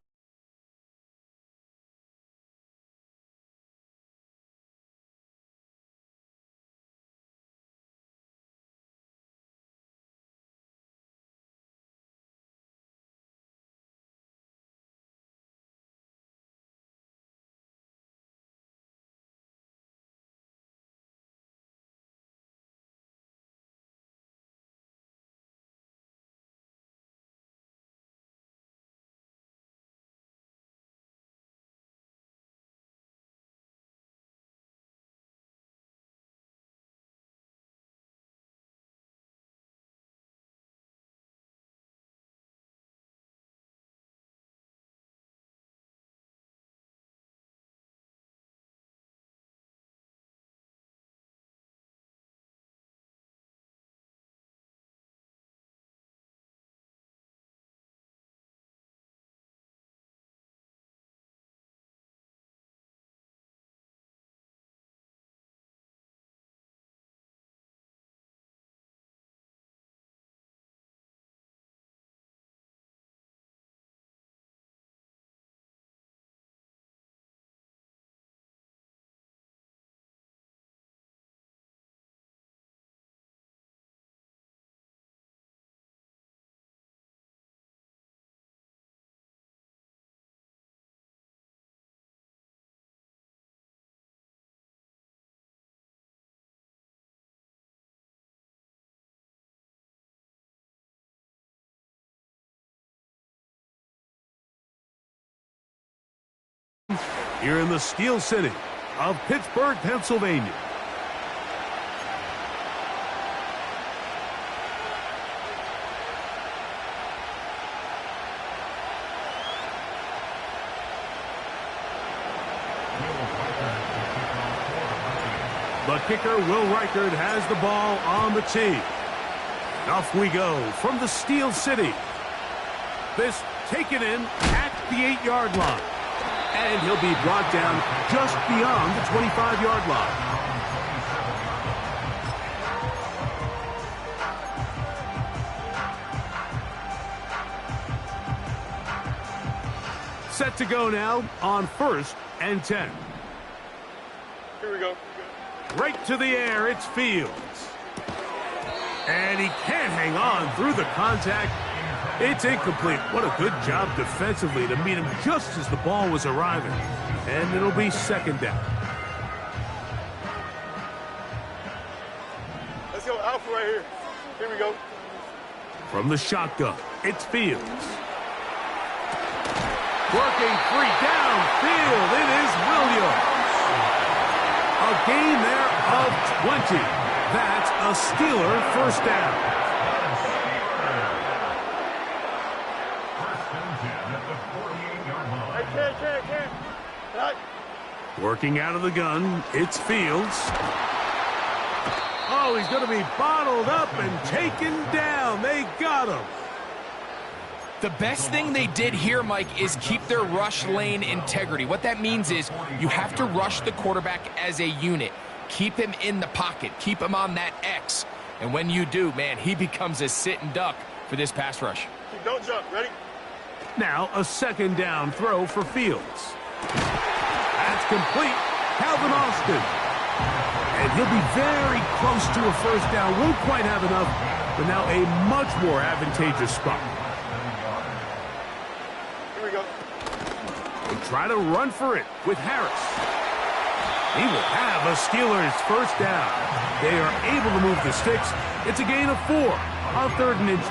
Here in the Steel City of Pittsburgh, Pennsylvania. The kicker, Will Reichard, has the ball on the tee. And off we go from the Steel City. This taken in at the 8-yard line. And he'll be brought down just beyond the 25-yard line. Set to go now on 1st and 10. Here we go. Right to the air, it's Fields. And he can't hang on through the contact. It's incomplete. What a good job defensively to meet him just as the ball was arriving. And it'll be 2nd down. Let's go Alpha right here. Here we go. From the shotgun, it's Fields. Working free downfield, it is Williams. A gain there of 20. That's a Steeler 1st down. Can't. Working out of the gun, it's Fields. Oh, he's going to be bottled up and taken down. They got him. The best thing they did here, Mike, is keep their rush lane integrity. What that means is you have to rush the quarterback as a unit. Keep him in the pocket. Keep him on that X. And when you do, man, he becomes a sitting duck for this pass rush. Don't jump. Ready? Now a second down throw for Fields. That's complete. Calvin Austin. And he'll be very close to a first down. Won't quite have enough, but now a much more advantageous spot. Here we go. They try to run for it with Harris. He will have a Steelers first down. They are able to move the sticks. It's a gain of 4 on 3rd and inches.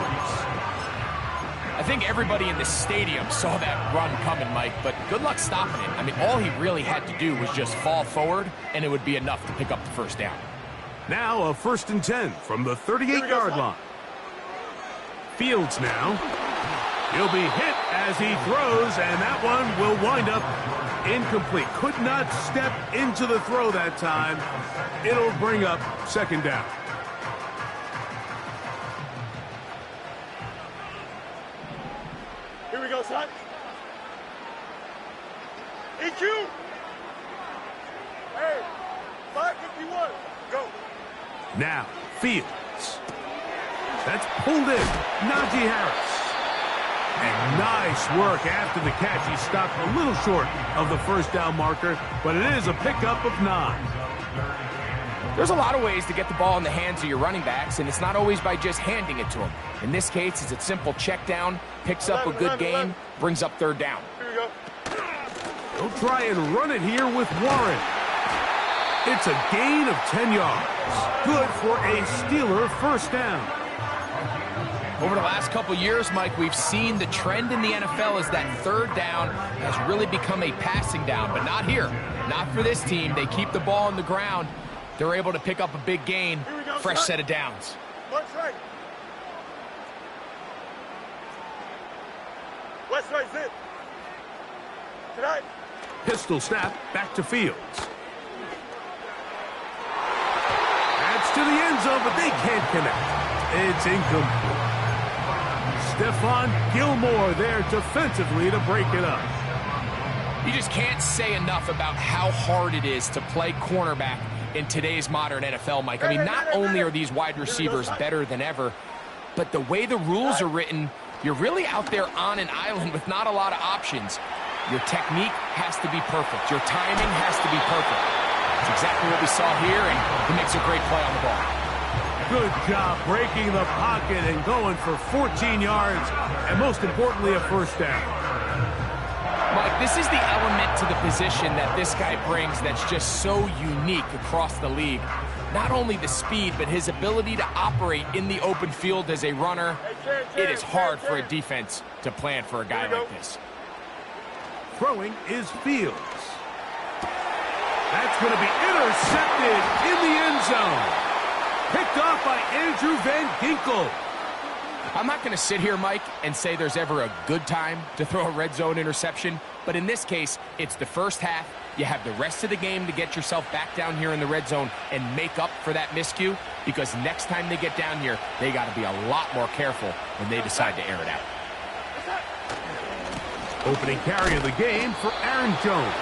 I think everybody in the stadium saw that run coming, Mike, but good luck stopping it. I mean, all he really had to do was just fall forward, and it would be enough to pick up the first down. Now a 1st and 10 from the 38-yard line. Fields now. He'll be hit as he throws, and that one will wind up incomplete. Could not step into the throw that time. It'll bring up 2nd down. Here we go, son. EQ. Hey, 551. Go. Now, Fields. That's pulled in. Najee Harris. And nice work after the catch. He stopped a little short of the first down marker, but it is a pickup of 9. There's a lot of ways to get the ball in the hands of your running backs, and it's not always by just handing it to them. In this case, it's a simple check down, picks up a good gain, brings up 3rd down. Here we go. They'll try and run it here with Warren. It's a gain of 10 yards. Good for a Steeler first down. Over the last couple years, Mike, we've seen the trend in the NFL is that 3rd down has really become a passing down, but not here. Not for this team. They keep the ball on the ground. They're able to pick up a big gain. Fresh set of downs. West right. West right's it. Tonight. Pistol snap back to Fields. That's to the end zone, but they can't connect. It's incomplete. Stephon Gilmore there defensively to break it up. You just can't say enough about how hard it is to play cornerback in today's modern NFL, Mike. I mean, not only are these wide receivers better than ever, but the way the rules are written, you're really out there on an island with not a lot of options. Your technique has to be perfect. Your timing has to be perfect. That's exactly what we saw here, and he makes a great play on the ball. Good job breaking the pocket and going for 14 yards, and most importantly, a first down. Mike, this is the element to the position that this guy brings that's just so unique across the league. Not only the speed, but his ability to operate in the open field as a runner. It is hard for a defense to plan for a guy like this. Throwing is Fields. That's going to be intercepted in the end zone. Picked off by Andrew Van Ginkel. I'm not going to sit here, Mike, and say there's ever a good time to throw a red zone interception, but in this case, it's the first half. You have the rest of the game to get yourself back down here in the red zone and make up for that miscue, because next time they get down here, they got to be a lot more careful when they decide to air it out. Opening carry of the game for Aaron Jones.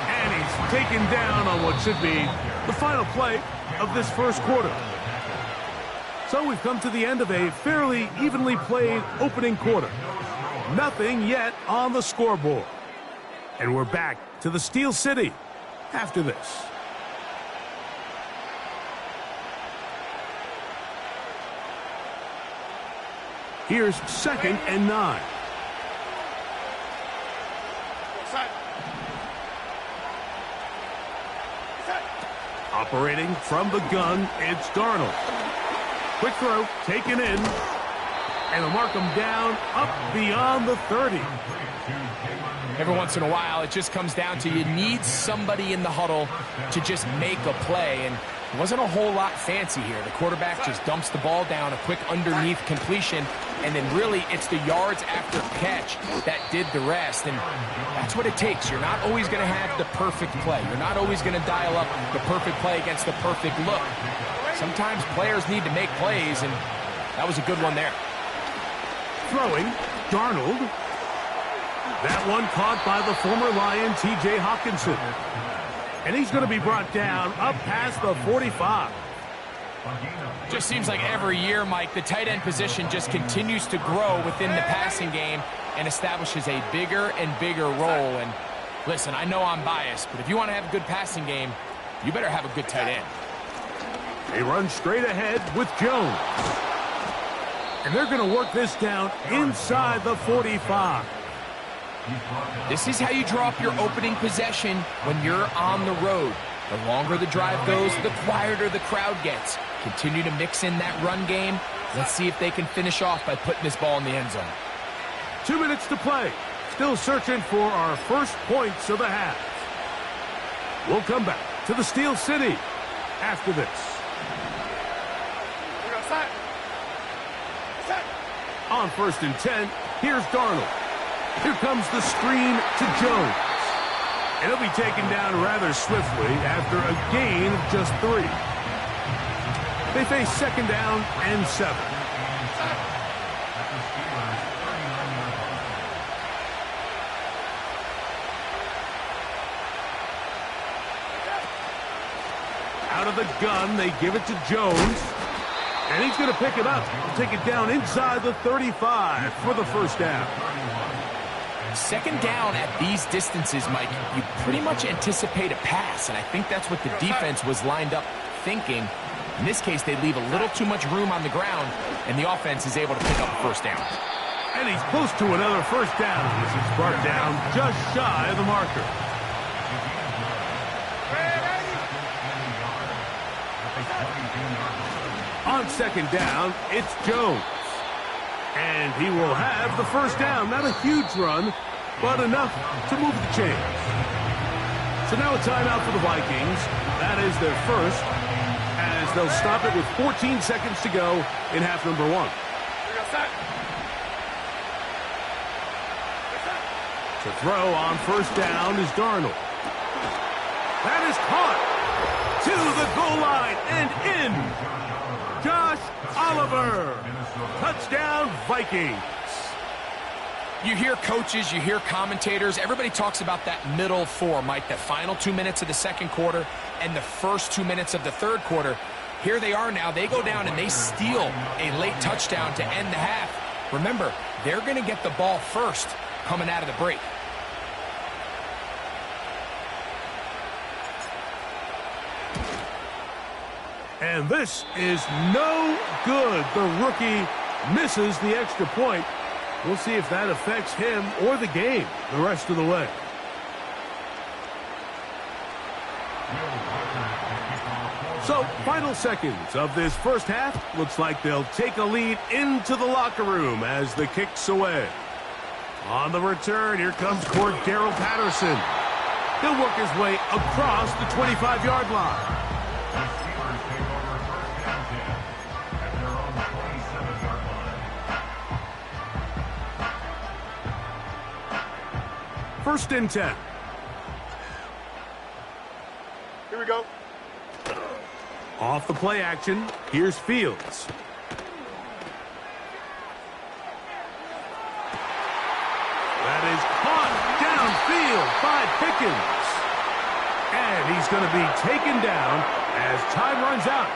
And he's taken down on what should be the final play of this first quarter. So we've come to the end of a fairly evenly played opening quarter. Nothing yet on the scoreboard. And we're back to the Steel City after this. Here's 2nd and 9. Operating from the gun, it's Darnold. Quick throw, taken in, and they'll mark him down up beyond the 30. Every once in a while, it just comes down to you need somebody in the huddle to just make a play, and it wasn't a whole lot fancy here. The quarterback just dumps the ball down, a quick underneath completion, and then really it's the yards after catch that did the rest, and that's what it takes. You're not always going to have the perfect play. You're not always going to dial up the perfect play against the perfect look. Sometimes players need to make plays, and that was a good one there. Throwing, Darnold. That one caught by the former Lion, T.J. Hawkinson. And he's going to be brought down up past the 45. Just seems like every year, Mike, the tight end position just continues to grow within the passing game and establishes a bigger and bigger role. And listen, I know I'm biased, but if you want to have a good passing game, you better have a good tight end. They run straight ahead with Jones. And they're going to work this down inside the 45. This is how you draw up your opening possession when you're on the road. The longer the drive goes, the quieter the crowd gets. Continue to mix in that run game. Let's see if they can finish off by putting this ball in the end zone. 2 minutes to play. Still searching for our first points of the half. We'll come back to the Steel City after this. On 1st and 10, here's Darnold. Here comes the screen to Jones. And he'll be taken down rather swiftly after a gain of just 3. They face 2nd down and 7. Out of the gun, they give it to Jones. And he's going to pick it up. Take it down inside the 35 for the first down. 2nd down at these distances, Mike, you pretty much anticipate a pass, and I think that's what the defense was lined up thinking. In this case, they leave a little too much room on the ground, and the offense is able to pick up a first down. And he's close to another first down as he's brought down just shy of the marker. On 2nd down, it's Jones. And he will have the first down. Not a huge run, but enough to move the chains. So now a timeout for the Vikings. That is their first, as they'll stop it with 14 seconds to go in half number 1. To throw on 1st down is Darnold. That is caught to the goal line and in. Josh Oliver. Touchdown, Vikings. You hear coaches, you hear commentators, everybody talks about that middle 4, Mike, the final 2 minutes of the 2nd quarter and the first 2 minutes of the 3rd quarter. Here they are now. They go down and they steal a late touchdown to end the half. Remember, they're going to get the ball first coming out of the break. And this is no good. The rookie misses the extra point. We'll see if that affects him or the game the rest of the way. So, final seconds of this first half. Looks like they'll take a lead into the locker room as the kick's away. On the return, here comes Cordero Patterson. He'll work his way across the 25-yard line. First and 10. Here we go. Off the play action, here's Fields. That is caught downfield by Pickens. And he's going to be taken down as time runs out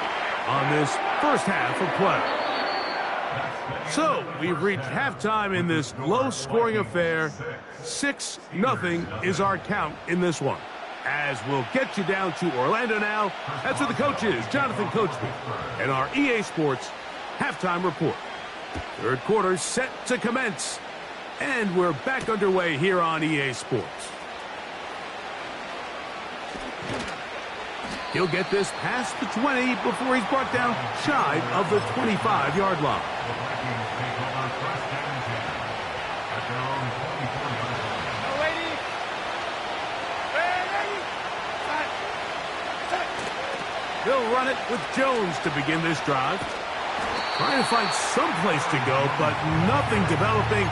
on this first half of play. So, we've reached halftime in this low-scoring affair. 6-0 is our count in this one. As we'll get you down to Orlando now. That's where the coach is, Jonathan Coachman, and our EA Sports halftime report. 3rd quarter set to commence. And we're back underway here on EA Sports. He'll get this past the 20 before he's brought down shy of the 25-yard line. He'll run it with Jones to begin this drive. Trying to find some place to go, but nothing developing.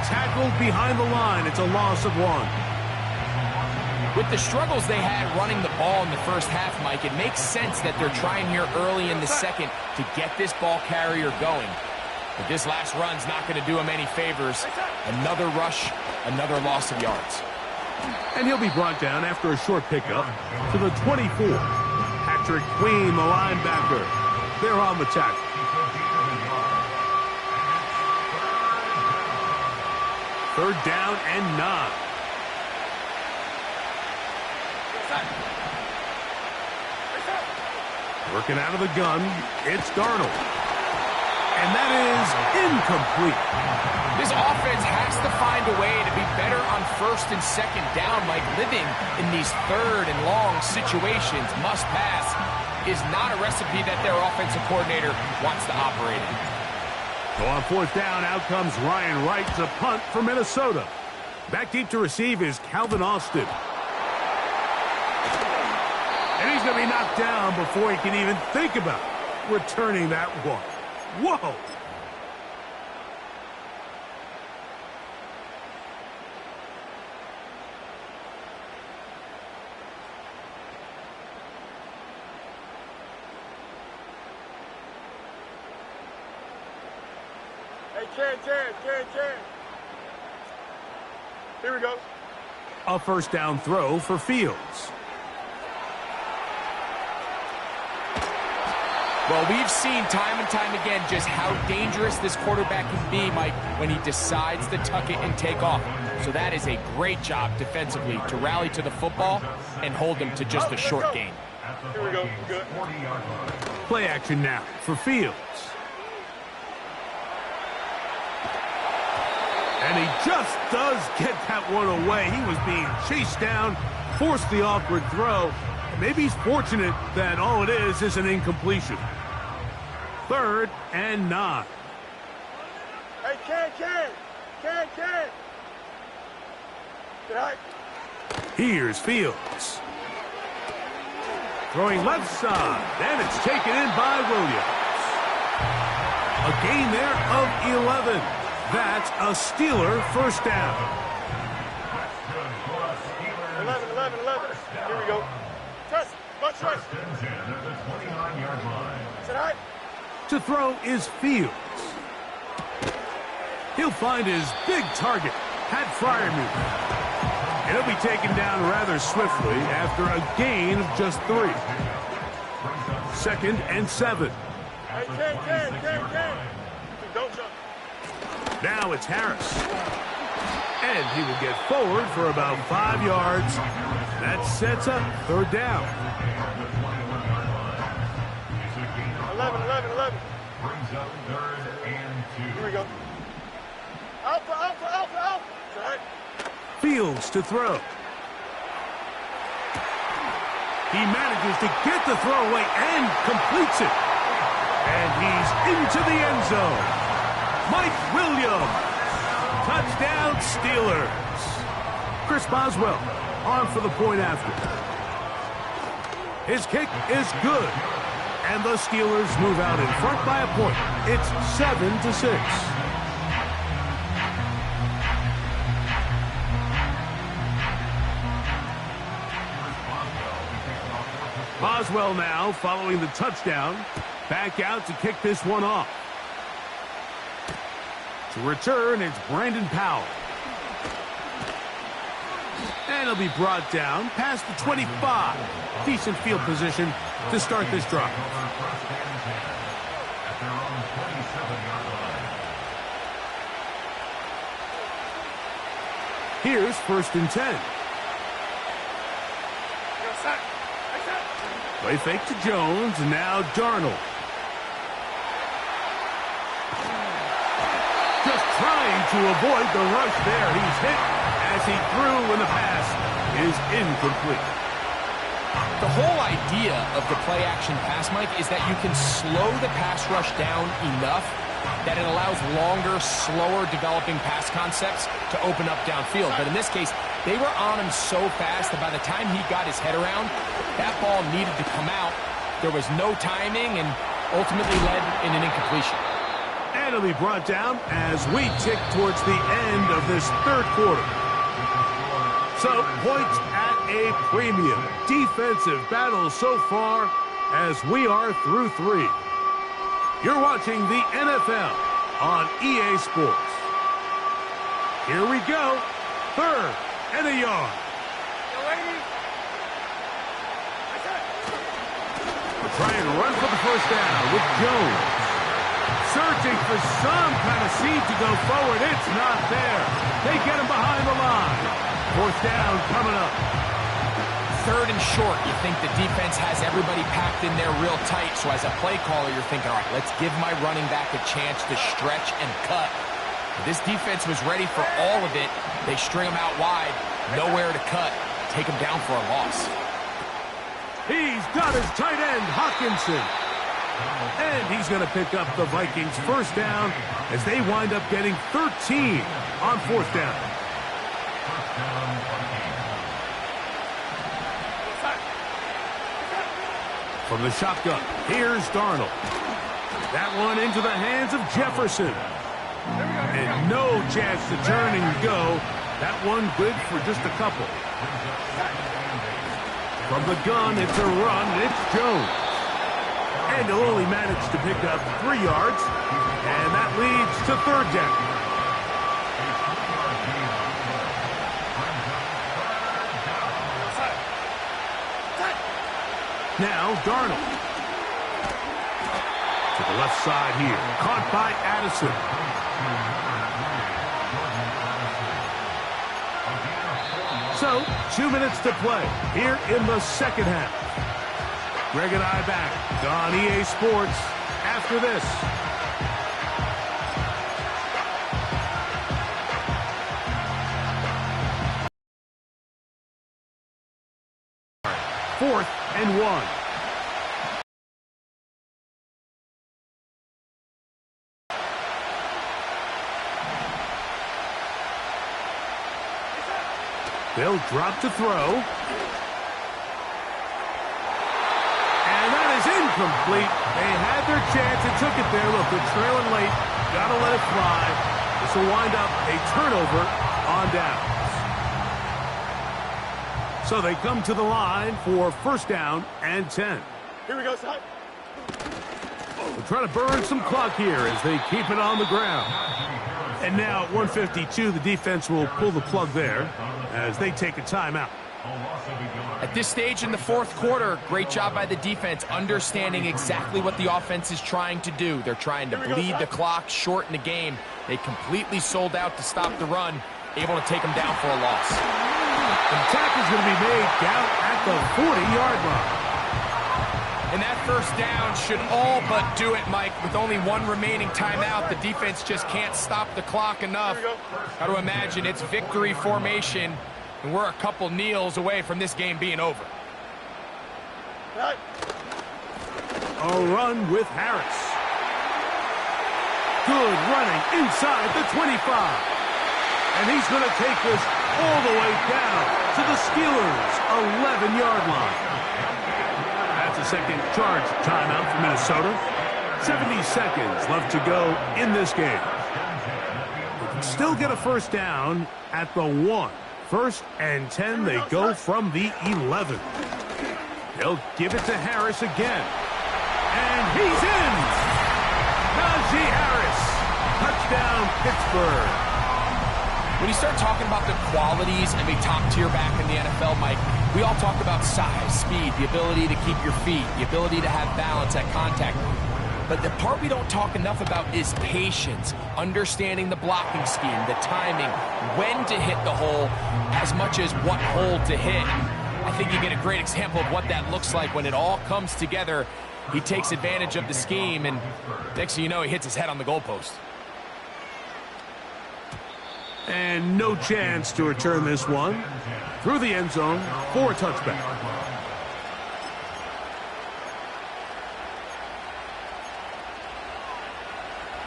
Tackled behind the line. It's a loss of 1. With the struggles they had running the ball in the first half, Mike, it makes sense that they're trying here early in the second to get this ball carrier going. But this last run's not going to do him any favors. Another rush, another loss of yards. And he'll be brought down after a short pickup to the 24. Patrick Queen, the linebacker. They're on the tackle. Third down and 9. Working out of the gun, it's Darnold. And that is incomplete. This offense has to find a way to be better on first and second down, Mike. Living in these third and long situations, must pass, is not a recipe that their offensive coordinator wants to operate in. So on fourth down, out comes Ryan Wright to punt for Minnesota. Back deep to receive is Calvin Austin. And he's going to be knocked down before he can even think about returning that one. Whoa! Hey, Chad. Here we go. A first down throw for Fields. Well, we've seen time and time again just how dangerous this quarterback can be, Mike, when he decides to tuck it and take off. So that is a great job defensively to rally to the football and hold him to just a short gain. Here we go. Good. Play action now for Fields. And he just does get that one away. He was being chased down, forced the awkward throw. Maybe he's fortunate that all it is an incompletion. Third and 9. Hey, Ken. Good night. Here's Fields. Throwing left side, and it's taken in by Williams. A gain there of 11. That's a Steeler first down. 11. Here we go. Trust. Much trust. Tonight. To throw is Fields. He'll find his big target, Pat Fryermuth. And he'll be taken down rather swiftly after a gain of just 3. Second and 7. Hey, Ken. Don't jump. Now it's Harris. And he will get forward for about 5 yards. That sets up third down. 11. Brings up 3rd and 2. Here we go. Alpha. Right. Fields to throw. He manages to get the throw away and completes it. And he's into the end zone. Mike Williams. Touchdown Steelers. Chris Boswell on for the point after. His kick is good. And the Steelers move out in front by a point. It's 7-6. Boswell now following the touchdown. Back out to kick this one off. To return, it's Brandon Powell. And he'll be brought down past the 25. Decent field position to start this drive. Here's 1st and 10. Play fake to Jones, now Darnold. Just trying to avoid the rush there. He's hit as he threw when the pass is incomplete. The whole idea of the play-action pass, Mike, is that you can slow the pass rush down enough that it allows longer, slower developing pass concepts to open up downfield. But in this case, they were on him so fast that by the time he got his head around, that ball needed to come out. There was no timing and ultimately led in an incompletion. And it'll be brought down as we tick towards the end of this third quarter. So, points at a premium. Defensive battle so far as we are through 3. You're watching the NFL on EA Sports. Here we go. 3rd and a yard. We'll try and run for the first down with Jones. Searching for some kind of seed to go forward. It's not there. They get him behind the line. 4th down coming up. 3rd and short. You think the defense has everybody packed in there real tight. So as a play caller, you're thinking, all right, let's give my running back a chance to stretch and cut. This defense was ready for all of it. They string him out wide. Nowhere to cut. Take him down for a loss. He's got his tight end, Hawkinson. And he's going to pick up the Vikings' first down as they wind up getting 13 on 4th down. From the shotgun, here's Darnold. That one into the hands of Jefferson. And no chance to turn and go. That one good for just a couple. From the gun, it's a run, and it's Jones. And he'll only manage to pick up 3 yards. And that leads to 3rd down. Now, Darnold. To the left side here. Caught by Addison. So, 2 minutes to play here in the second half. Greg and I back on EA Sports after this. Fourth and 1. They'll drop to throw. And that is incomplete. They had their chance and took it there. Look, they're trailing late. Got to let it fly. This will wind up a turnover on downs. So they come to the line for 1st down and 10. Here we go, son. They're trying to burn some clock here as they keep it on the ground. And now at 1:52, the defense will pull the plug there as they take a timeout. At this stage in the 4th quarter, great job by the defense, understanding exactly what the offense is trying to do. They're trying to bleed the clock, shorten the game. They completely sold out to stop the run, able to take them down for a loss. The attack is going to be made down at the 40-yard line. And that 1st down should all but do it, Mike. With only 1 remaining timeout, the defense just can't stop the clock enough. Got to imagine it's victory formation, and we're a couple kneels away from this game being over. A run with Harris. Good running inside the 25. And he's going to take this all the way down to the Steelers' 11-yard line. That's a second charge timeout for Minnesota. 70 seconds left to go in this game. They can still get a 1st down at the 1. 1st and 10, they go from the 11. They'll give it to Harris again. And he's in! Najee Harris. Touchdown, Pittsburgh. When you start talking about the qualities of a top-tier back in the NFL, Mike, we all talk about size, speed, the ability to keep your feet, the ability to have balance at contact. But the part we don't talk enough about is patience, understanding the blocking scheme, the timing, when to hit the hole, as much as what hole to hit. I think you get a great example of what that looks like when it all comes together. He takes advantage of the scheme, and next thing you know, he hits his head on the goalpost. And no chance to return this one through the end zone for a touchback.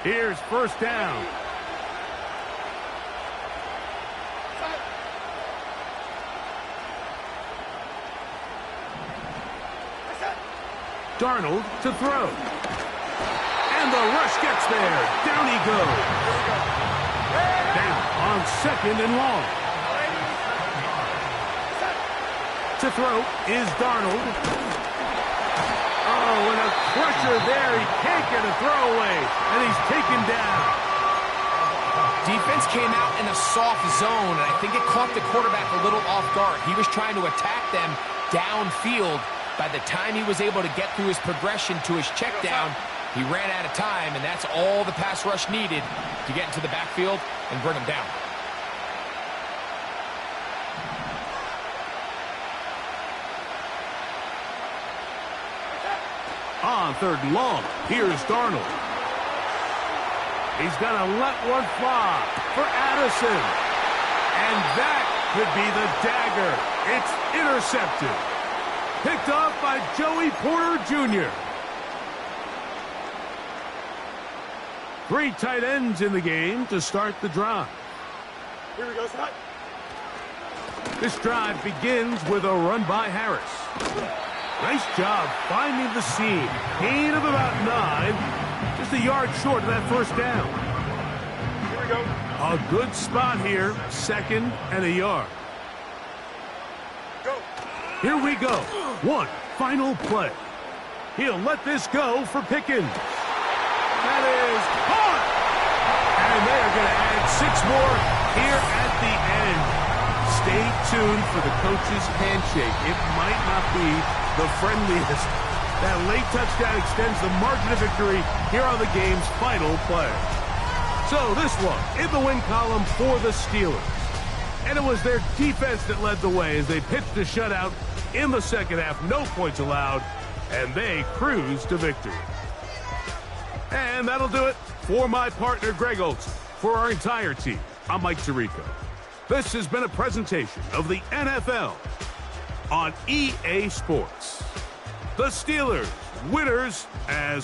Here's 1st down. Darnold to throw. And And the rush gets there. Down he goes. Down on 2nd and long. To throw is Darnold. Oh, and a crusher there. He can't get a throwaway. And he's taken down. Defense came out in a soft zone, and I think it caught the quarterback a little off guard. He was trying to attack them downfield. By the time he was able to get through his progression to his check down, he ran out of time, and that's all the pass rush needed to get into the backfield and bring him down. On 3rd and long, here's Darnold. He's going to let one fly for Addison. And that could be the dagger. It's intercepted. Picked off by Joey Porter Jr. 3 tight ends in the game to start the drive. Here we go, Scott. This drive begins with a run by Harris. Nice job finding the seam. Gain of about 9. Just a yard short of that first down. Here we go. A good spot here. 2nd and a yard. Go. Here we go. One final play. He'll let this go for Pickens. That is caught. And they're going to add 6 more here at the end. Stay tuned for the coach's handshake. It might not be the friendliest. That late touchdown extends the margin of victory here on the game's final play. So this one in the win column for the Steelers. And it was their defense that led the way as they pitched a shutout in the second half. No points allowed, and they cruised to victory. And that'll do it for my partner, Greg Olson. For our entire team, I'm Mike Tirico. This has been a presentation of the NFL on EA Sports. The Steelers, winners as